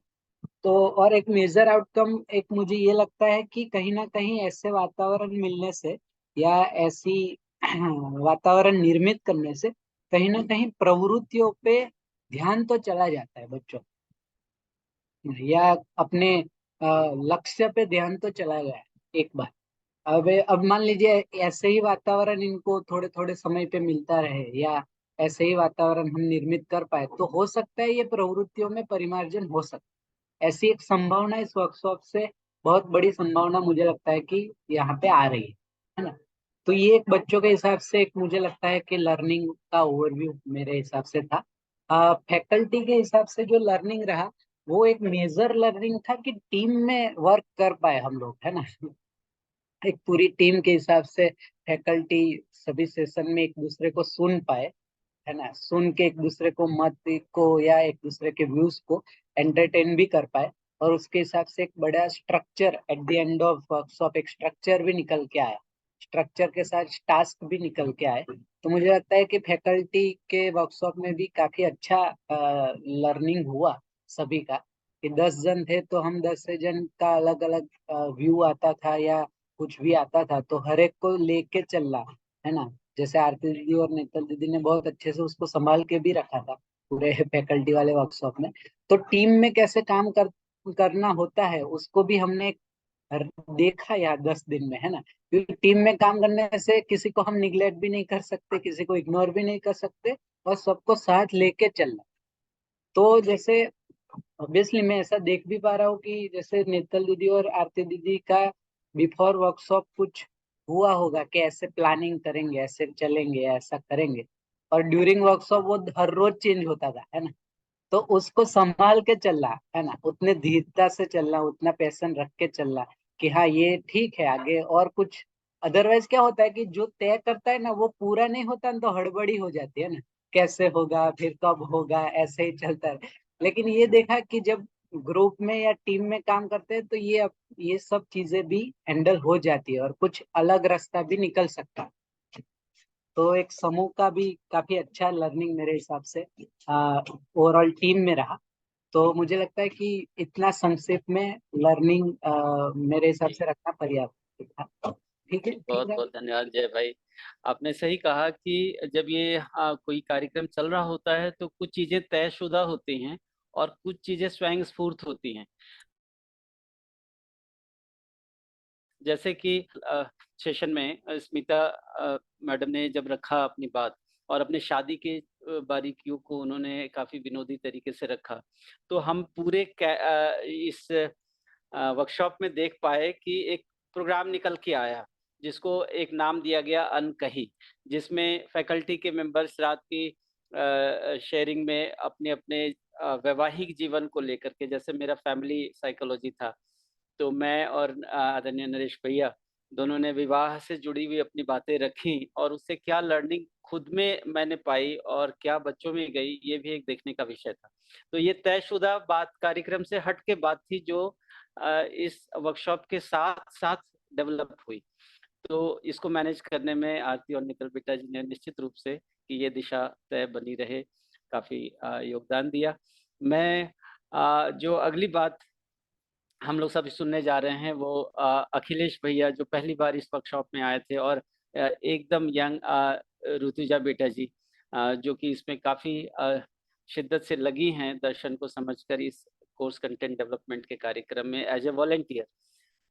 तो और एक मेजर आउटकम एक मुझे ये लगता है कि कहीं ना कहीं ऐसे वातावरण मिलने से या ऐसी वातावरण निर्मित करने से कहीं ना कहीं प्रवृत्तियों पे ध्यान तो चला जाता है बच्चों या अपने लक्ष्य पे ध्यान तो चला गया है एक बार। अब मान लीजिए ऐसे ही वातावरण इनको थोड़े थोड़े समय पे मिलता रहे या ऐसे ही वातावरण हम निर्मित कर पाए, तो हो सकता है ये प्रवृत्तियों में परिमार्जन हो सकता है। ऐसी एक संभावना इस वर्कशॉप से, बहुत बड़ी संभावना मुझे लगता है कि यहाँ पे आ रही है ना। तो ये एक बच्चों के हिसाब से एक मुझे लगता है कि लर्निंग का ओवरव्यू मेरे हिसाब से था। फैकल्टी के हिसाब से जो लर्निंग रहा वो एक मेजर लर्निंग था कि टीम में वर्क कर पाए हम लोग, है ना। एक पूरी टीम के हिसाब से फैकल्टी सभी सेशन में एक दूसरे को सुन पाए, है ना, सुन के एक दूसरे को मत को या एक दूसरे के व्यूज को एंटरटेन भी कर पाए। और उसके हिसाब से एक बड़ा structure at the end of workshop, एक स्ट्रक्चर भी निकल के आया, स्ट्रक्चर के साथ टास्क भी निकल के आए। तो मुझे लगता है कि फैकल्टी के वर्कशॉप में भी काफी अच्छा लर्निंग हुआ सभी का। कि 10 जन थे तो हम 10 से जन का अलग अलग व्यू आता था या कुछ भी आता था, तो हर एक को लेके चलना, है ना। जैसे आरती दीदी और नेतल दीदी ने बहुत अच्छे से उसको संभाल के भी रखा था पूरे फैकल्टी वाले वर्कशॉप में। तो टीम में कैसे काम करना होता है उसको भी हमने देखा यार 10 दिन में, है ना। क्योंकि टीम में काम करने से किसी को हम निग्लेक्ट भी नहीं कर सकते, किसी को इग्नोर भी नहीं कर सकते, और सबको साथ लेके चलना। तो जैसे ऑब्वियसली मैं ऐसा देख भी पा रहा हूँ कि जैसे नेतल दीदी और आरती दीदी का बिफोर वर्कशॉप कुछ हुआ होगा कि ऐसे प्लानिंग करेंगे, ऐसे चलेंगे, ऐसा करेंगे, और ड्यूरिंग वर्कशॉप वो हर रोज चेंज होता था, है ना। तो उसको संभाल के चलना, है ना, उतने धीरता से चलना, उतना पैशन रख के चलना कि हाँ ये ठीक है आगे और कुछ। अदरवाइज क्या होता है कि जो तय करता है ना वो पूरा नहीं होता ना, तो हड़बड़ी हो जाती है ना, कैसे होगा फिर कब होगा, ऐसे ही चलता है। लेकिन ये देखा कि जब ग्रुप में या टीम में काम करते हैं तो ये सब चीजें भी हैंडल हो जाती है और कुछ अलग रास्ता भी निकल सकता है। तो एक समूह का भी काफी अच्छा लर्निंग मेरे हिसाब से ओवरऑल टीम में रहा। तो मुझे लगता है कि इतना संक्षेप में लर्निंग मेरे हिसाब से रखना पर्याप्त था। ठीक है, बहुत ठीक है। बहुत धन्यवाद जय भाई। आपने सही कहा कि जब ये कोई कार्यक्रम चल रहा होता है तो कुछ चीजें तयशुदा होती हैं और कुछ चीजें स्वयं स्फूर्त होती हैं। जैसे कि सेशन में स्मिता मैडम ने जब रखा अपनी बात और अपने शादी के बारीकियों को उन्होंने काफी विनोदी तरीके से रखा, तो हम पूरे इस वर्कशॉप में देख पाए कि एक प्रोग्राम निकल के आया जिसको एक नाम दिया गया अनकही, जिसमें फैकल्टी के मेंबर्स रात की शेयरिंग में अपने अपने वैवाहिक जीवन को लेकर के, जैसे मेरा फैमिली साइकोलॉजी था, तो मैं और आदरणीय नरेश भैया दोनों ने विवाह से जुड़ी हुई अपनी बातें रखी और उससे क्या लर्निंग खुद में मैंने पाई और क्या बच्चों में गई, ये भी एक देखने का विषय था। तो ये तयशुदा बात कार्यक्रम से हट के बात थी जो इस वर्कशॉप के साथ-साथ डेवलप हुई। तो इसको मैनेज करने में आरती और निखिल बिट्टा जी ने निश्चित रूप से कि ये दिशा तय बनी रहे, काफ़ी योगदान दिया। मैं जो अगली बात हम लोग सब सुनने जा रहे हैं वो अखिलेश भैया जो पहली बार इस वर्कशॉप में आए थे और एकदम यंग ऋतुजा बेटा जी जो कि इसमें काफ़ी शिद्दत से लगी हैं दर्शन को समझकर इस कोर्स कंटेंट डेवलपमेंट के कार्यक्रम में एज ए वॉलंटियर।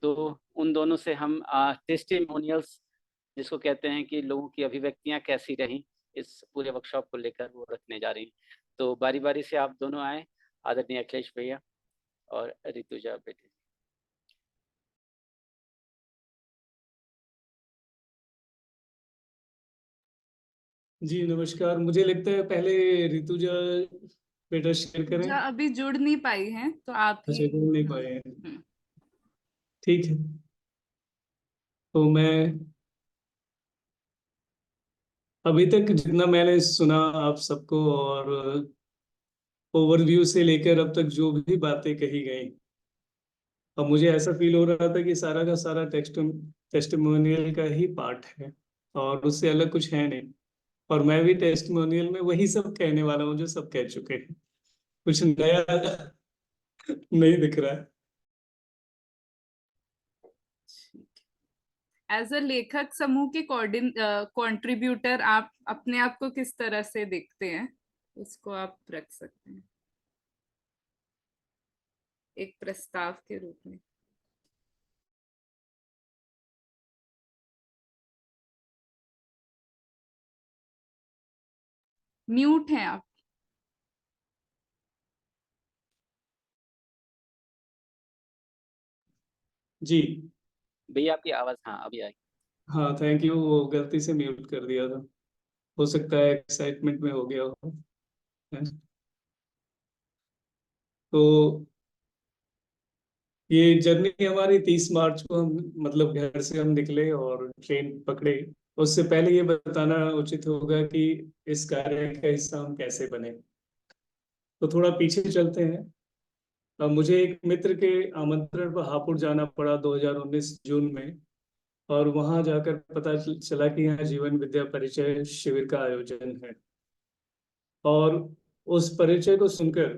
तो उन दोनों से हम टेस्टिमोनियल्स जिसको कहते हैं कि लोगों की अभिव्यक्तियां कैसी रहीं इस पूरे वर्कशॉप को लेकर वो रखने जा रही हैं। तो बारी बारी से आप दोनों आए, आदरणीय अखिलेश भैया और ऋतुजा बेटी। जी नमस्कार। मुझे लगता है पहले ऋतुजा बेटा शेयर करें। अभी जुड़ नहीं पाई हैं तो आप अच्छा, ही। जुड़ नहीं पाए हैं, ठीक है। तो मैं अभी तक जितना मैंने सुना आप सबको और ओवरव्यू से लेकर अब तक जो भी बातें कही गई, अब मुझे ऐसा फील हो रहा था कि सारा का सारा टेस्टिमोनियल का ही पार्ट है और उससे अलग कुछ है नहीं। और मैं भी टेस्टिमोनियल में वही सब कहने वाला हूँ जो सब कह चुके हैं, कुछ नया नहीं दिख रहा है। एज अ लेखक समूह के कंट्रीब्यूटर आप अपने आप को किस तरह से देखते हैं, उसको आप रख सकते हैं एक प्रस्ताव के रूप में। म्यूट हैं आप। जी भैया आपकी आवाज हाँ अभी आई। हाँ, थैंक यू। वो गलती से म्यूट कर दिया था, हो सकता है एक्साइटमेंट में हो गया हो। तो ये जर्नी हमारी 30 मार्च को हम मतलब घर से हम निकले और ट्रेन पकड़े। उससे पहले ये बताना उचित होगा कि इस कार्य का हिस्सा हम कैसे बने। तो थोड़ा पीछे चलते हैं। मुझे एक मित्र के आमंत्रण पर हापुड़ जाना पड़ा 2019 जून में, और वहां जाकर पता चला कि यहाँ जीवन विद्या परिचय शिविर का आयोजन है। और उस परिचय को सुनकर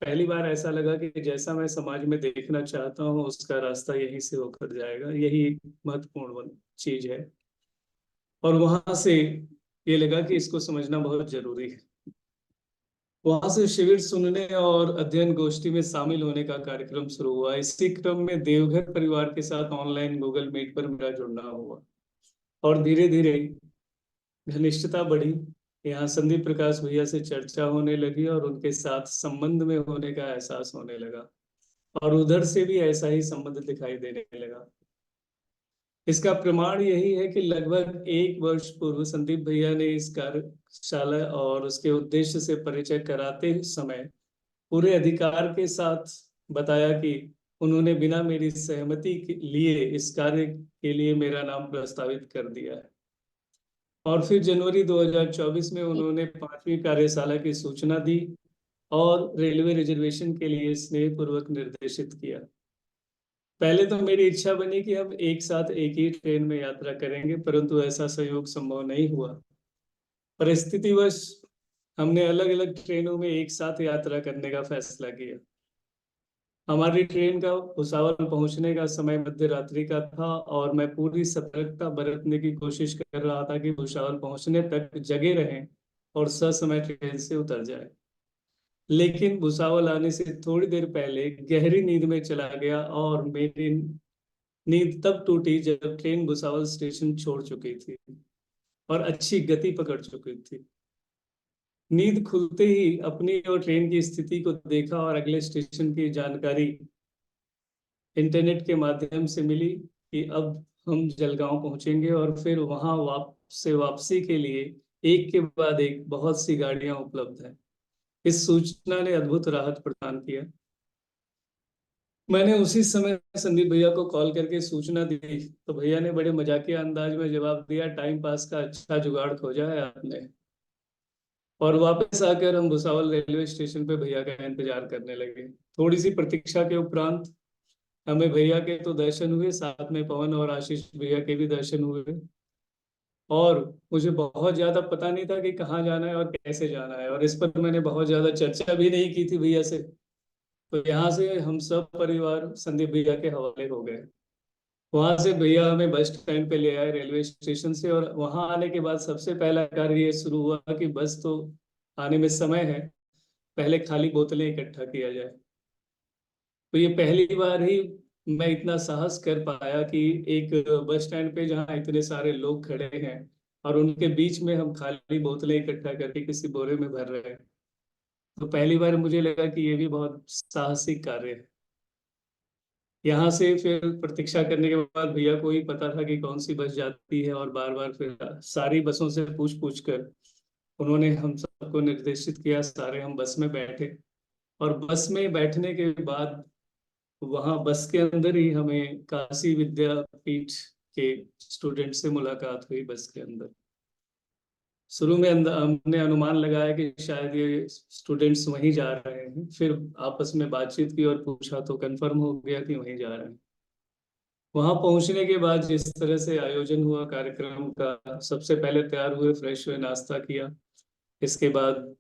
पहली बार ऐसा लगा कि जैसा मैं समाज में देखना चाहता हूँ उसका रास्ता यहीं से होकर जाएगा, यही महत्वपूर्ण चीज है। और वहां से ये लगा कि इसको समझना बहुत जरूरी है। वहां से शिविर सुनने और अध्ययन गोष्ठी में शामिल होने का कार्यक्रम शुरू हुआ। इसी क्रम में देवघर परिवार के साथ ऑनलाइन गूगल मीट पर मेरा जुड़ना हुआ और धीरे धीरे घनिष्ठता बढ़ी। यहाँ संदीप प्रकाश भैया से चर्चा होने लगी और उनके साथ संबंध में होने का एहसास होने लगा, और उधर से भी ऐसा ही संबंध दिखाई देने लगा। इसका प्रमाण यही है कि लगभग 1 वर्ष पूर्व संदीप भैया ने इस कार्यशाला और उसके उद्देश्य से परिचय कराते समय पूरे अधिकार के साथ बताया कि उन्होंने बिना मेरी सहमति के लिए इस कार्य के लिए मेरा नाम प्रस्तावित कर दिया है। और फिर जनवरी 2024 में उन्होंने 5वीं कार्यशाला की सूचना दी और रेलवे रिजर्वेशन के लिए स्नेहपूर्वक निर्देशित किया। पहले तो मेरी इच्छा बनी कि हम एक साथ एक ही ट्रेन में यात्रा करेंगे, परंतु ऐसा सहयोग संभव नहीं हुआ। परिस्थितिवश हमने अलग अलग ट्रेनों में एक साथ यात्रा करने का फैसला किया। हमारी ट्रेन का भुसावल पहुंचने का समय मध्य रात्रि का था और मैं पूरी सतर्कता बरतने की कोशिश कर रहा था कि भुसावल पहुंचने तक जगे रहें और ससमय ट्रेन से उतर जाए। लेकिन भुसावल आने से थोड़ी देर पहले गहरी नींद में चला गया और मेरी नींद तब टूटी जब ट्रेन भुसावल स्टेशन छोड़ चुकी थी और अच्छी गति पकड़ चुकी थी। नींद खुलते ही अपनी और ट्रेन की स्थिति को देखा और अगले स्टेशन की जानकारी इंटरनेट के माध्यम से मिली कि अब हम जलगांव पहुंचेंगे और फिर वहां वापसी के लिए एक के बाद एक बहुत सी गाड़ियां उपलब्ध हैं। इस सूचना ने अद्भुत राहत प्रदान किया। मैंने उसी समय संदीप भैया को कॉल करके सूचना दी तो भैया ने बड़े मजाकिया अंदाज में जवाब दिया, टाइम पास का अच्छा जुगाड़ खोजा है आपने। और वापस आकर हम भुसावल रेलवे स्टेशन पे भैया का इंतजार करने लगे। थोड़ी सी प्रतीक्षा के उपरांत हमें भैया के तो दर्शन हुए, साथ में पवन और आशीष भैया के भी दर्शन हुए। और मुझे बहुत ज्यादा पता नहीं था कि कहाँ जाना है और कैसे जाना है, और इस पर मैंने बहुत ज्यादा चर्चा भी नहीं की थी भैया से। तो यहाँ से हम सब परिवार संदीप भैया के हवाले हो गए। वहां से भैया हमें बस स्टैंड पे ले आए रेलवे स्टेशन से, और वहां आने के बाद सबसे पहला कार्य ये शुरू हुआ कि बस तो आने में समय है, पहले खाली बोतलें इकट्ठा किया जाए। तो ये पहली बार ही मैं इतना साहस कर पाया कि एक बस स्टैंड पे जहाँ इतने सारे लोग खड़े हैं और उनके बीच में हम खाली बोतलें इकट्ठा करके किसी बोरे में भर रहे हैं। तो पहली बार मुझे लगा कि ये भी बहुत साहसिक कार्य है। यहाँ से फिर प्रतीक्षा करने के बाद भैया को ही पता था कि कौन सी बस जाती है, और बार बार फिर सारी बसों से पूछ पूछ कर उन्होंने हम सबको निर्देशित किया। सारे हम बस में बैठे, और बस में बैठने के बाद वहाँ बस के अंदर ही हमें काशी विद्यापीठ के स्टूडेंट से मुलाकात हुई। बस के अंदर शुरू में हमने अनुमान लगाया कि शायद ये स्टूडेंट्स वहीं जा रहे हैं, फिर आपस में बातचीत की और पूछा तो कंफर्म हो गया कि वहीं जा रहे हैं। वहां पहुंचने के बाद जिस तरह से आयोजन हुआ कार्यक्रम का, सबसे पहले तैयार हुए, फ्रेश हुए, नाश्ता किया। इसके बाद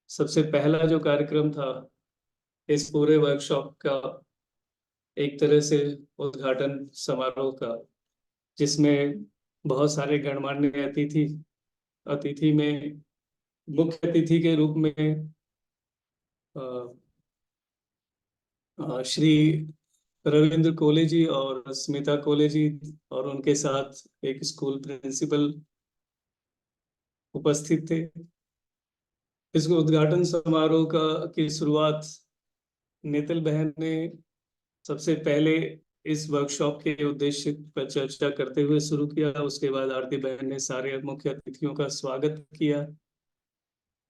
सबसे पहला जो कार्यक्रम था इस पूरे वर्कशॉप का, एक तरह से उद्घाटन समारोह का, जिसमें बहुत सारे गणमान्य अतिथि में मुख्य अतिथि के रूप में श्री रविंद्र कोले जी और स्मिता कोले जी और उनके साथ एक स्कूल प्रिंसिपल उपस्थित थे। इस उद्घाटन समारोह की शुरुआत नेतल बहन ने सबसे पहले इस वर्कशॉप के उद्देश्य पर चर्चा करते हुए शुरू किया। उसके बाद आरती बहन ने सारे मुख्य अतिथियों का स्वागत किया।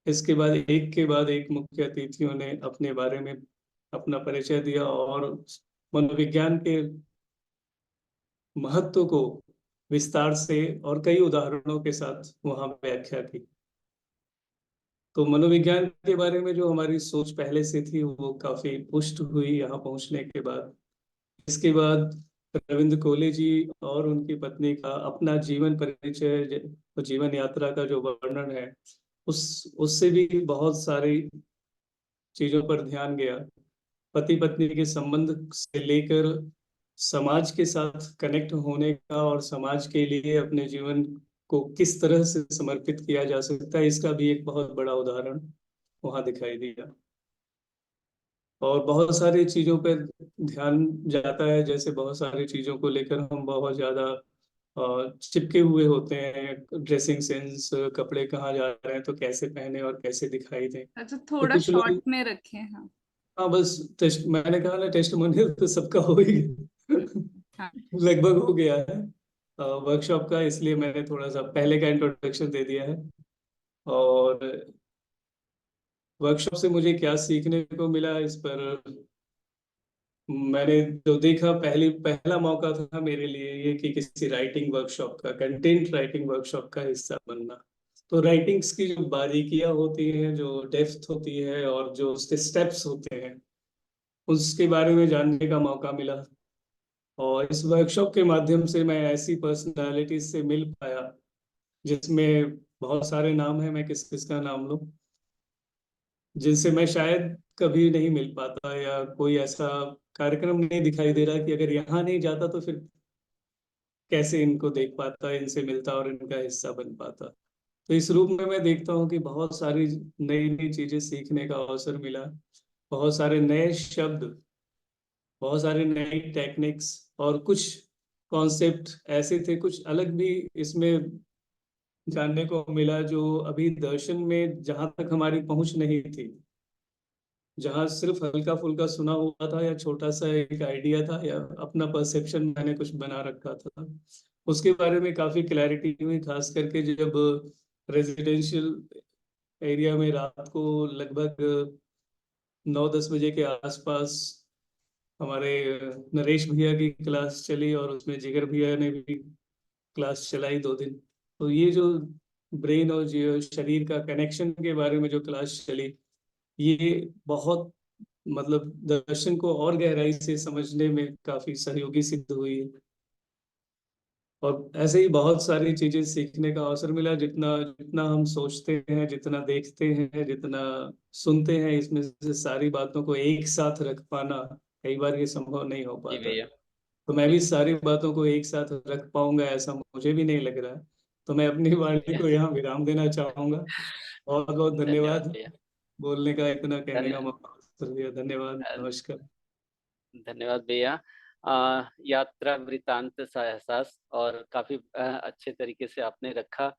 इसके बाद एक मुख्य अतिथियों ने अपने बारे में अपना परिचय दिया और मनोविज्ञान के महत्व को विस्तार से और कई उदाहरणों के साथ वहां व्याख्या की। तो मनोविज्ञान के बारे में जो हमारी सोच पहले से थी वो काफी पुष्ट हुई यहाँ पहुंचने के बाद। इसके बाद रविंद्र कोहली जी और उनकी पत्नी का अपना जीवन परिचय, जीवन यात्रा का जो वर्णन है, उससे भी बहुत सारी चीजों पर ध्यान गया। पति पत्नी के संबंध से लेकर समाज के साथ कनेक्ट होने का और समाज के लिए अपने जीवन को किस तरह से समर्पित किया जा सकता है, इसका भी एक बहुत बड़ा उदाहरण वहां दिखाई दिया। और बहुत सारी चीजों पर ध्यान जाता है, जैसे बहुत सारी चीजों को लेकर हम बहुत ज्यादा चिपके हुए होते हैं। ड्रेसिंग सेंस, कपड़े कहाँ जा रहे हैं तो कैसे पहने और कैसे दिखाई दें। अच्छा, तो थोड़ा कुछ शॉर्ट लोग, में रखें। हाँ हाँ बस टेस्ट, मैंने कहा ना टेस्ट मोनियल तो सबका हो ही हाँ लगभग हो गया है वर्कशॉप का, इसलिए मैंने थोड़ा सा पहले का इंट्रोडक्शन दे दिया है। और वर्कशॉप से मुझे क्या सीखने को मिला, इस पर मैंने जो देखा, पहला मौका था मेरे लिए ये कि किसी राइटिंग वर्कशॉप का, कंटेंट राइटिंग वर्कशॉप का हिस्सा बनना। तो राइटिंग्स की जो बारीकियां होती हैं, जो डेप्थ होती है और जो उसके स्टेप्स होते हैं, उसके बारे में जानने का मौका मिला। और इस वर्कशॉप के माध्यम से मैं ऐसी पर्सनालिटी से मिल पाया जिसमें बहुत सारे नाम हैं, मैं किस किस का नाम लूं, जिनसे मैं शायद कभी नहीं मिल पाता, या कोई ऐसा कार्यक्रम नहीं दिखाई दे रहा कि अगर यहाँ नहीं जाता तो फिर कैसे इनको देख पाता, इनसे मिलता और इनका हिस्सा बन पाता। तो इस रूप में मैं देखता हूँ कि बहुत सारी नई नई चीजें सीखने का अवसर मिला। बहुत सारे नए शब्द, बहुत सारे नई टेक्निक्स और कुछ कॉन्सेप्ट ऐसे थे, कुछ अलग भी इसमें जानने को मिला, जो अभी दर्शन में जहां तक हमारी पहुंच नहीं थी, जहां सिर्फ हल्का फुल्का सुना हुआ था या छोटा सा एक आइडिया था या अपना परसेप्शन मैंने कुछ बना रखा था, उसके बारे में काफी क्लैरिटी हुई। खास करके जब रेजिडेंशियल एरिया में रात को लगभग 9-10 बजे के आसपास हमारे नरेश भैया की क्लास चली और उसमें जिगर भैया ने भी क्लास चलाई 2 दिन। तो ये जो ब्रेन और जो शरीर का कनेक्शन के बारे में जो क्लास चली, ये बहुत मतलब दर्शन को और गहराई से समझने में काफी सहयोगी सिद्ध हुई है। और ऐसे ही बहुत सारी चीजें सीखने का अवसर मिला। जितना जितना हम सोचते हैं, जितना देखते हैं, जितना सुनते हैं, इसमें से सारी बातों को एक साथ रख पाना कई बार ये संभव नहीं हो जी पाता। भैया। तो मैं भी सारी बातों को एक साथ रख पाऊंगा ऐसा मुझे भी नहीं लग रहा है। तो मैं अपनी वाणी को यहाँ विराम देना चाहूंगा। बहुत बहुत धन्यवाद धन्यवाद भैया। बोलने का, इतना कहने का धन्य मौका दिया। धन्यवाद, अ, नमस्कार। धन्यवाद भैया। यात्रा वृतांत सा एहसास और काफी अच्छे तरीके से आपने रखा।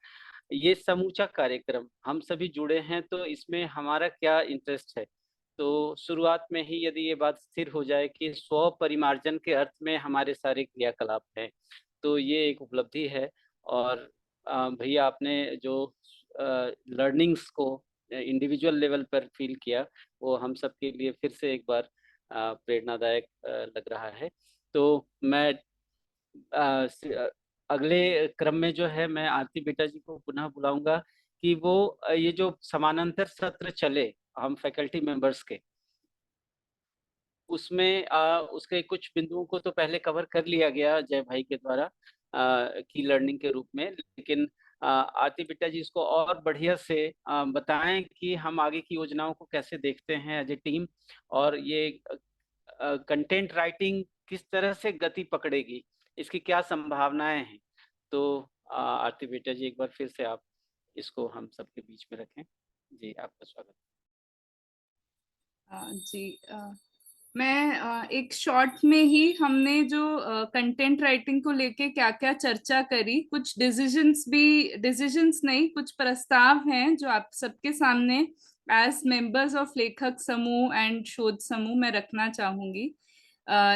ये समूचा कार्यक्रम हम सभी जुड़े हैं, तो इसमें हमारा क्या इंटरेस्ट है। तो शुरुआत में ही यदि ये बात स्थिर हो जाए कि स्व परिमार्जन के अर्थ में हमारे सारे क्रियाकलाप हैं, तो ये एक उपलब्धि है। और भैया आपने जो लर्निंग्स को इंडिविजुअल लेवल पर फील किया, वो हम सब के लिए फिर से एक बार प्रेरणादायक लग रहा है। तो मैं अगले क्रम में जो है, मैं आरती बेटा जी को पुनः बुलाऊंगा कि वो ये जो समानांतर सत्र चले हम फैकल्टी मेंबर्स के, उसमें उसके कुछ बिंदुओं को तो पहले कवर कर लिया गया जय भाई के द्वारा की लर्निंग के रूप में, लेकिन आरती बेटा जी इसको और बढ़िया से बताएं कि हम आगे की योजनाओं को कैसे देखते हैं एज ए टीम, और ये कंटेंट राइटिंग किस तरह से गति पकड़ेगी, इसकी क्या संभावनाएं हैं। तो आरती बेटा जी, एक बार फिर से आप इसको हम सबके बीच में रखें। जी, आपका स्वागत। जी, मैं एक शॉर्ट में ही हमने जो कंटेंट राइटिंग को लेके क्या क्या चर्चा करी, कुछ डिसीजंस नहीं, कुछ प्रस्ताव हैं जो आप सबके सामने एज मेंबर्स ऑफ लेखक समूह एंड शोध समूह में रखना चाहूंगी।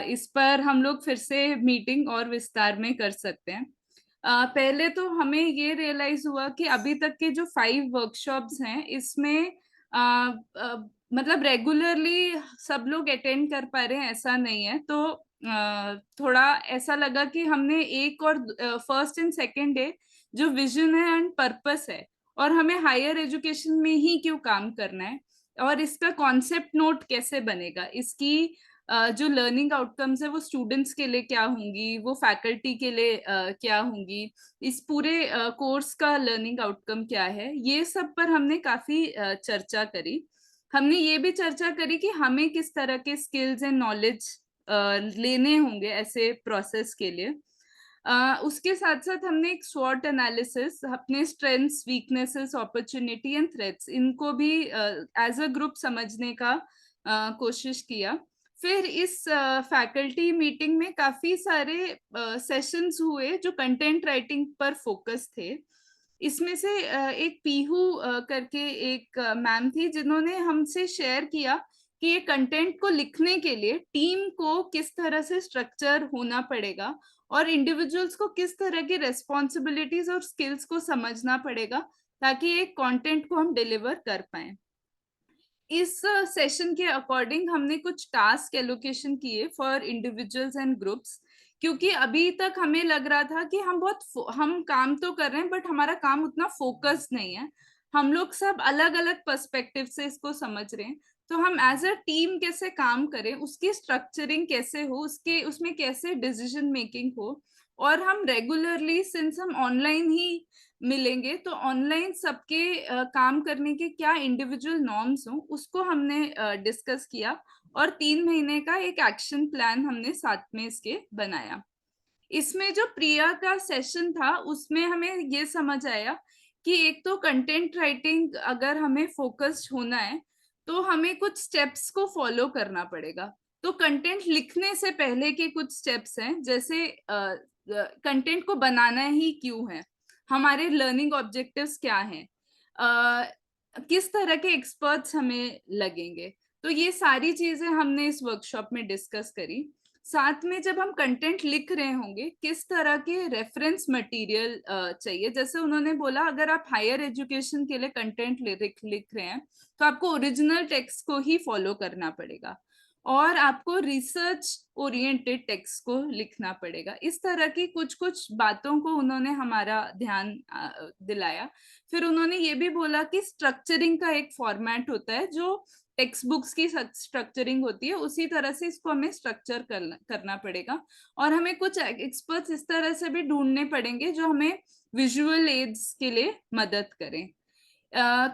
इस पर हम लोग फिर से मीटिंग और विस्तार में कर सकते हैं। पहले तो हमें ये रियलाइज हुआ कि अभी तक के जो 5 वर्कशॉप्स हैं, इसमें मतलब रेगुलरली सब लोग अटेंड कर पा रहे हैं ऐसा नहीं है। तो थोड़ा ऐसा लगा कि हमने एक और फर्स्ट एंड सेकेंड डे जो विजन है एंड पर्पस है, और हमें हायर एजुकेशन में ही क्यों काम करना है, और इसका कॉन्सेप्ट नोट कैसे बनेगा, इसकी जो लर्निंग आउटकम्स है वो स्टूडेंट्स के लिए क्या होंगी, वो फैकल्टी के लिए क्या होंगी, इस पूरे कोर्स का लर्निंग आउटकम क्या है, ये सब पर हमने काफी चर्चा करी। हमने ये भी चर्चा करी कि हमें किस तरह के स्किल्स एंड नॉलेज लेने होंगे ऐसे प्रोसेस के लिए। उसके साथ साथ हमने एक स्वॉट एनालिसिस, अपने strengths, weaknesses, opportunity and threats, इनको भी एज अ ग्रुप समझने का कोशिश किया। फिर इस फैकल्टी मीटिंग में काफी सारे सेशंस हुए जो कंटेंट राइटिंग पर फोकस थे। इसमें से एक पीहू करके एक मैम थी जिन्होंने हमसे शेयर किया कि ये कंटेंट को लिखने के लिए टीम को किस तरह से स्ट्रक्चर होना पड़ेगा, और इंडिविजुअल्स को किस तरह की रेस्पॉन्सिबिलिटीज और स्किल्स को समझना पड़ेगा, ताकि एक कंटेंट को हम डिलीवर कर पाए। इस सेशन के अकॉर्डिंग हमने कुछ टास्क एलोकेशन किए फॉर इंडिविजुअल्स एंड ग्रुप्स, क्योंकि अभी तक हमें लग रहा था कि हम काम तो कर रहे हैं बट हमारा काम उतना फोकस नहीं है। हम लोग सब अलग अलग पर्सपेक्टिव से इसको समझ रहे हैं। तो हम एज अ टीम कैसे काम करें, उसकी स्ट्रक्चरिंग कैसे हो, उसमें कैसे डिसीजन मेकिंग हो, और हम रेगुलरली, सिंस हम ऑनलाइन ही मिलेंगे, तो ऑनलाइन सबके काम करने के क्या इंडिविजुअल नॉर्म्स हो, उसको हमने डिस्कस किया, और 3 महीने का एक एक्शन प्लान हमने साथ में इसके बनाया। इसमें जो प्रिया का सेशन था, उसमें हमें ये समझ आया कि एक तो कंटेंट राइटिंग अगर हमें फोकस्ड होना है तो हमें कुछ स्टेप्स को फॉलो करना पड़ेगा। तो कंटेंट लिखने से पहले के कुछ स्टेप्स हैं, जैसे कंटेंट को बनाना ही क्यों है, हमारे लर्निंग ऑब्जेक्टिव्स क्या हैं, किस तरह के एक्सपर्ट्स हमें लगेंगे। तो ये सारी चीजें हमने इस वर्कशॉप में डिस्कस करी। साथ में जब हम कंटेंट लिख रहे होंगे किस तरह के रेफरेंस मटेरियल चाहिए। जैसे उन्होंने बोला अगर आप हायर एजुकेशन के लिए कंटेंट लिख रहे हैं तो आपको ओरिजिनल टेक्स्ट को ही फॉलो करना पड़ेगा और आपको रिसर्च ओरिएंटेड टेक्स्ट को लिखना पड़ेगा। इस तरह की कुछ कुछ बातों को उन्होंने हमारा ध्यान दिलाया। फिर उन्होंने ये भी बोला कि स्ट्रक्चरिंग का एक फॉर्मेट होता है जो टेक्स्ट बुक्स की स्ट्रक्चरिंग होती है, उसी तरह से इसको हमें स्ट्रक्चर करना पड़ेगा और हमें कुछ एक्सपर्ट्स इस तरह से भी ढूंढने पड़ेंगे जो हमें विजुअल एड्स के लिए मदद करें।